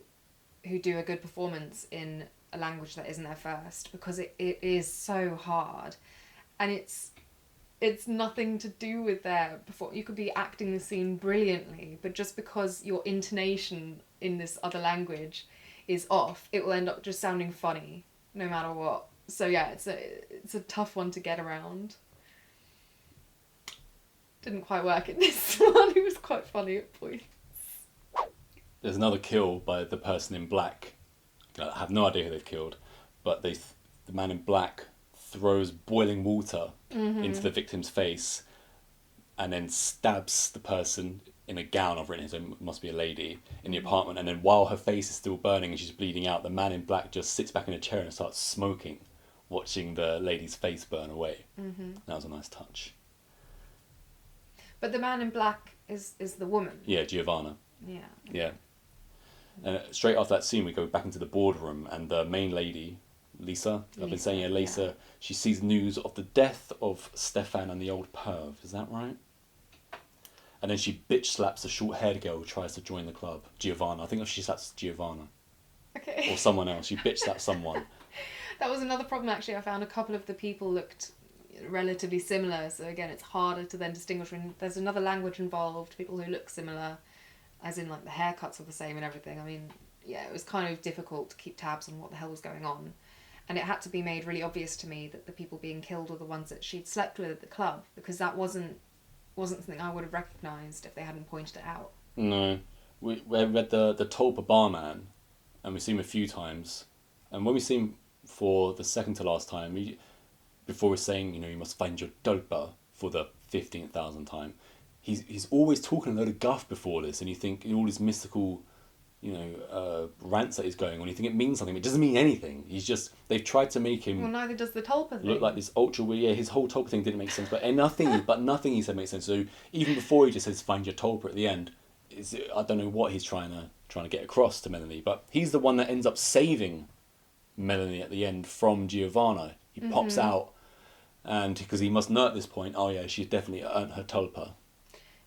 do a good performance in a language that isn't their first, because it is so hard, and it's nothing to do with their perform. You could be acting the scene brilliantly, but just because your intonation in this other language is off, it will end up just sounding funny no matter what. So yeah, it's a tough one to get around. Didn't quite work in this one. It was quite funny at points. There's another kill by the person in black. I have no idea who they've killed, but the man in black throws boiling water into the victim's face and then stabs the person in a gown, I've written, so it must be a lady, in the apartment. And then while her face is still burning and she's bleeding out, the man in black just sits back in a chair and starts smoking, watching the lady's face burn away. That was a nice touch. But the man in black is the woman. Yeah, Giovanna. Yeah. Yeah. And straight after that scene, we go back into the boardroom, and the main lady, Lisa, I've been saying, Lisa, yeah. She sees news of the death of Stefan and the old perv. Is that right? And then she bitch slaps a short-haired girl who tries to join the club, Giovanna. I think she slaps Giovanna. Okay. Or someone else. She bitch slaps someone. That was another problem, actually. I found a couple of the people looked relatively similar, so again, it's harder to then distinguish when there's another language involved, people who look similar, as in like the haircuts are the same and everything. I mean, yeah, it was kind of difficult to keep tabs on what the hell was going on, and it had to be made really obvious to me that the people being killed were the ones that she'd slept with at the club, because that wasn't something I would have recognised if they hadn't pointed it out. No. We read the Tulpa barman, and we've seen him a few times, and when we see him for the second to last time, before we're saying, you must find your Tulpa for the 15,000th time, he's always talking a load of guff before this, and you think all these mystical, rants that he's going on, you think it means something, but it doesn't mean anything. They've tried to make him... Well, neither does the Tulpa thing. Look like this ultra weird, yeah, his whole Tulpa thing didn't make sense, but nothing he said makes sense. So even before he just says, find your Tulpa at the end, I don't know what he's trying to get across to Melanie, but he's the one that ends up saving Melanie at the end from Giovanna. He pops out, and because he must know at this point, oh yeah, she's definitely earned her Tulpa.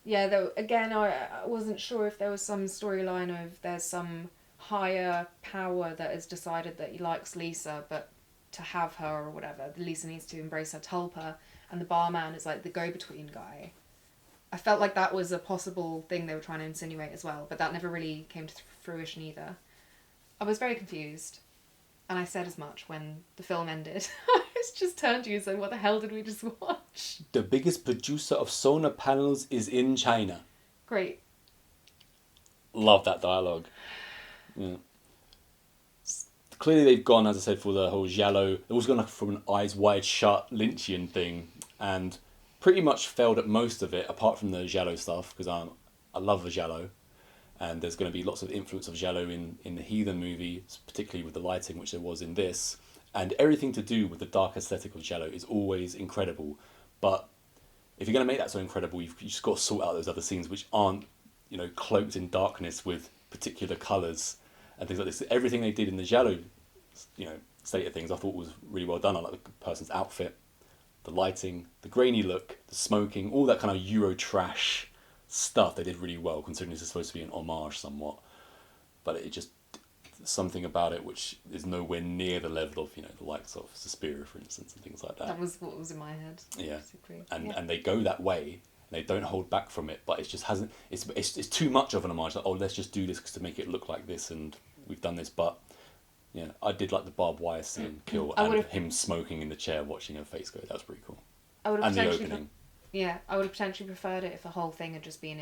Yeah, though, again, I wasn't sure if there was some storyline of there's some higher power that has decided that he likes Lisa, but to have her or whatever, Lisa needs to embrace her Tulpa, and the barman is like the go-between guy. I felt like that was a possible thing they were trying to insinuate as well, but that never really came to fruition either. I was very confused, and I said as much when the film ended. I just turned to you and said, what the hell did we just watch? The biggest producer of solar panels is in China. Great. Love that dialogue. Yeah. Clearly they've gone, as I said, for the whole giallo. They've also gone from an eyes wide shut Lynchian thing, and pretty much failed at most of it, apart from the giallo stuff, because I love the giallo, and there's going to be lots of influence of giallo in the Heathen movie, particularly with the lighting, which there was in this, and everything to do with the dark aesthetic of giallo is always incredible. But if you're going to make that so incredible, you've just got to sort out those other scenes which aren't, cloaked in darkness with particular colours and things like this. Everything they did in the giallo, state of things, I thought was really well done. I like the person's outfit, the lighting, the grainy look, the smoking, all that kind of Euro trash stuff they did really well, considering this is supposed to be an homage somewhat. But it just, something about it which is nowhere near the level of, the likes of Suspiria, for instance, and things like that. That was what was in my head. Yeah. And they go that way, and they don't hold back from it, but it just hasn't, it's too much of an homage, like, oh, let's just do this to make it look like this, and we've done this. But yeah, I did like the barbed wire scene kill, and him smoking in the chair watching her face go. That was pretty cool. And the opening. I would have potentially preferred it if the whole thing had just been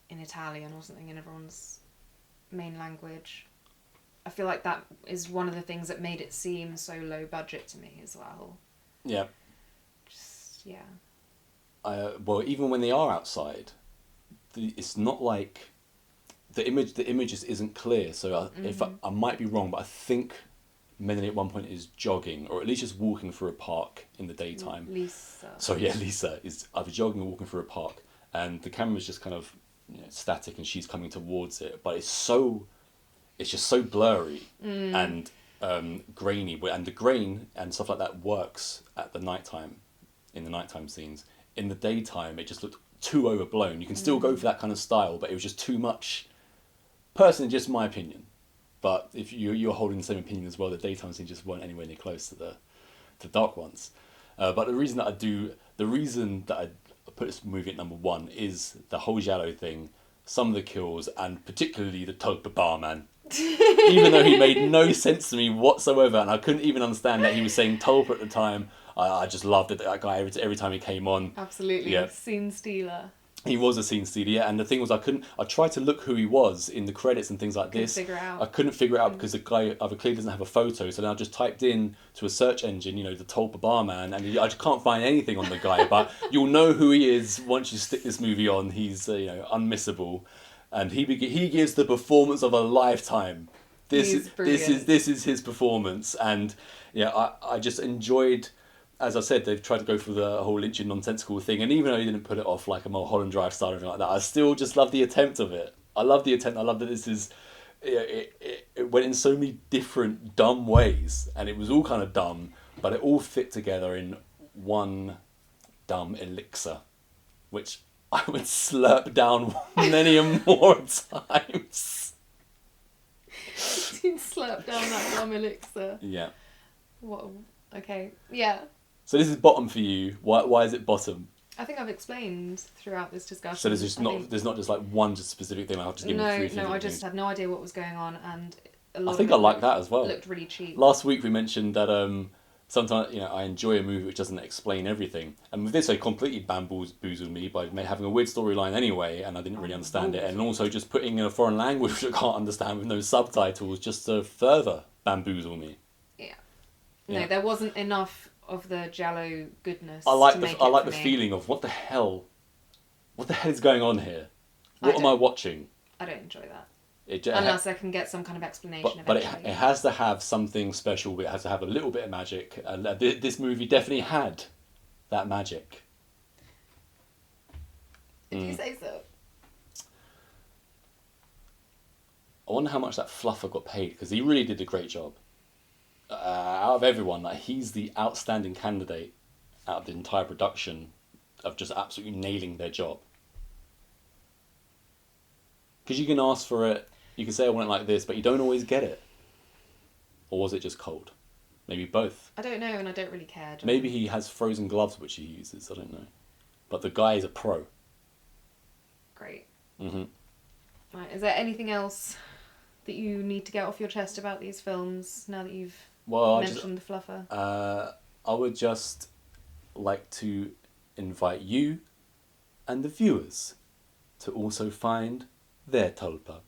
in Italian or something, in everyone's main language. I feel like that is one of the things that made it seem so low budget to me as well. Yeah. Just, yeah. Well, even when they are outside, it's not like the image just isn't clear. So if I might be wrong, but I think Melanie at one point is jogging, or at least just walking through a park in the daytime. Lisa. So yeah, Lisa is either jogging or walking through a park, and the camera's just kind of static, and she's coming towards it. But it's just so blurry and grainy, and the grain and stuff like that works at the nighttime, in the nighttime scenes. In the daytime, it just looked too overblown. You can still go for that kind of style, but it was just too much. Personally, just my opinion. But if you're holding the same opinion as well, the daytime scenes just weren't anywhere near close to the dark ones. But the reason that I put this movie at number one is the whole Giallo thing, some of the kills, and particularly the Tulpa barman. Even though he made no sense to me whatsoever, and I couldn't even understand that he was saying Tulpa at the time, I just loved it. That guy every time he came on. Absolutely, Yeah. scene stealer. He was a scene stealer, yeah. And the thing was, I tried to look who he was in the credits and things like this. I couldn't figure it out because the guy either clearly doesn't have a photo. So then I just typed in to a search engine, the Tulpa barman, and I just can't find anything on the guy. But you'll know who he is once you stick this movie on. He's unmissable, and he gives the performance of a lifetime. This is his performance, and I just enjoyed. As I said, they've tried to go for the whole Lynchian nonsensical thing, and even though he didn't put it off like a Mulholland Drive style or anything like that, I still just love the attempt of it. I love the attempt. I love that this is. It went in so many different dumb ways, and it was all kind of dumb, but it all fit together in one dumb elixir, which I would slurp down many more times. You slurp down that dumb elixir. Yeah. What? Okay. Yeah. So this is bottom for you. Why is it bottom? I think I've explained throughout this discussion. So there's not just like one just specific thing. I'll just give you three things. No, I just had no idea what was going on, and a lot I think of I like that as well. Looked really cheap. Last week we mentioned that sometimes I enjoy a movie which doesn't explain everything, and with this it completely bamboozled me by having a weird storyline anyway, and I didn't really understand it, and also just putting in a foreign language which I can't understand with no subtitles just to further bamboozle me. No, there wasn't enough of the Giallo goodness. I like the feeling of what the hell is going on here? What am I watching? I don't enjoy that. Unless I can get some kind of explanation. But it has to have something special. It has to have a little bit of magic. And this movie definitely had that magic. If you say so. I wonder how much that fluffer got paid, because he really did a great job. Out of everyone, he's the outstanding candidate out of the entire production of just absolutely nailing their job. Because you can ask for it, you can say I want it like this, but you don't always get it. Or was it just cold? Maybe both. I don't know, and I don't really care. Maybe he has frozen gloves which he uses, I don't know. But the guy is a pro. Great. Mm-hmm. Right, is there anything else that you need to get off your chest about these films now that you've mentioned the fluffer? I would just like to invite you and the viewers to also find their Tulpa.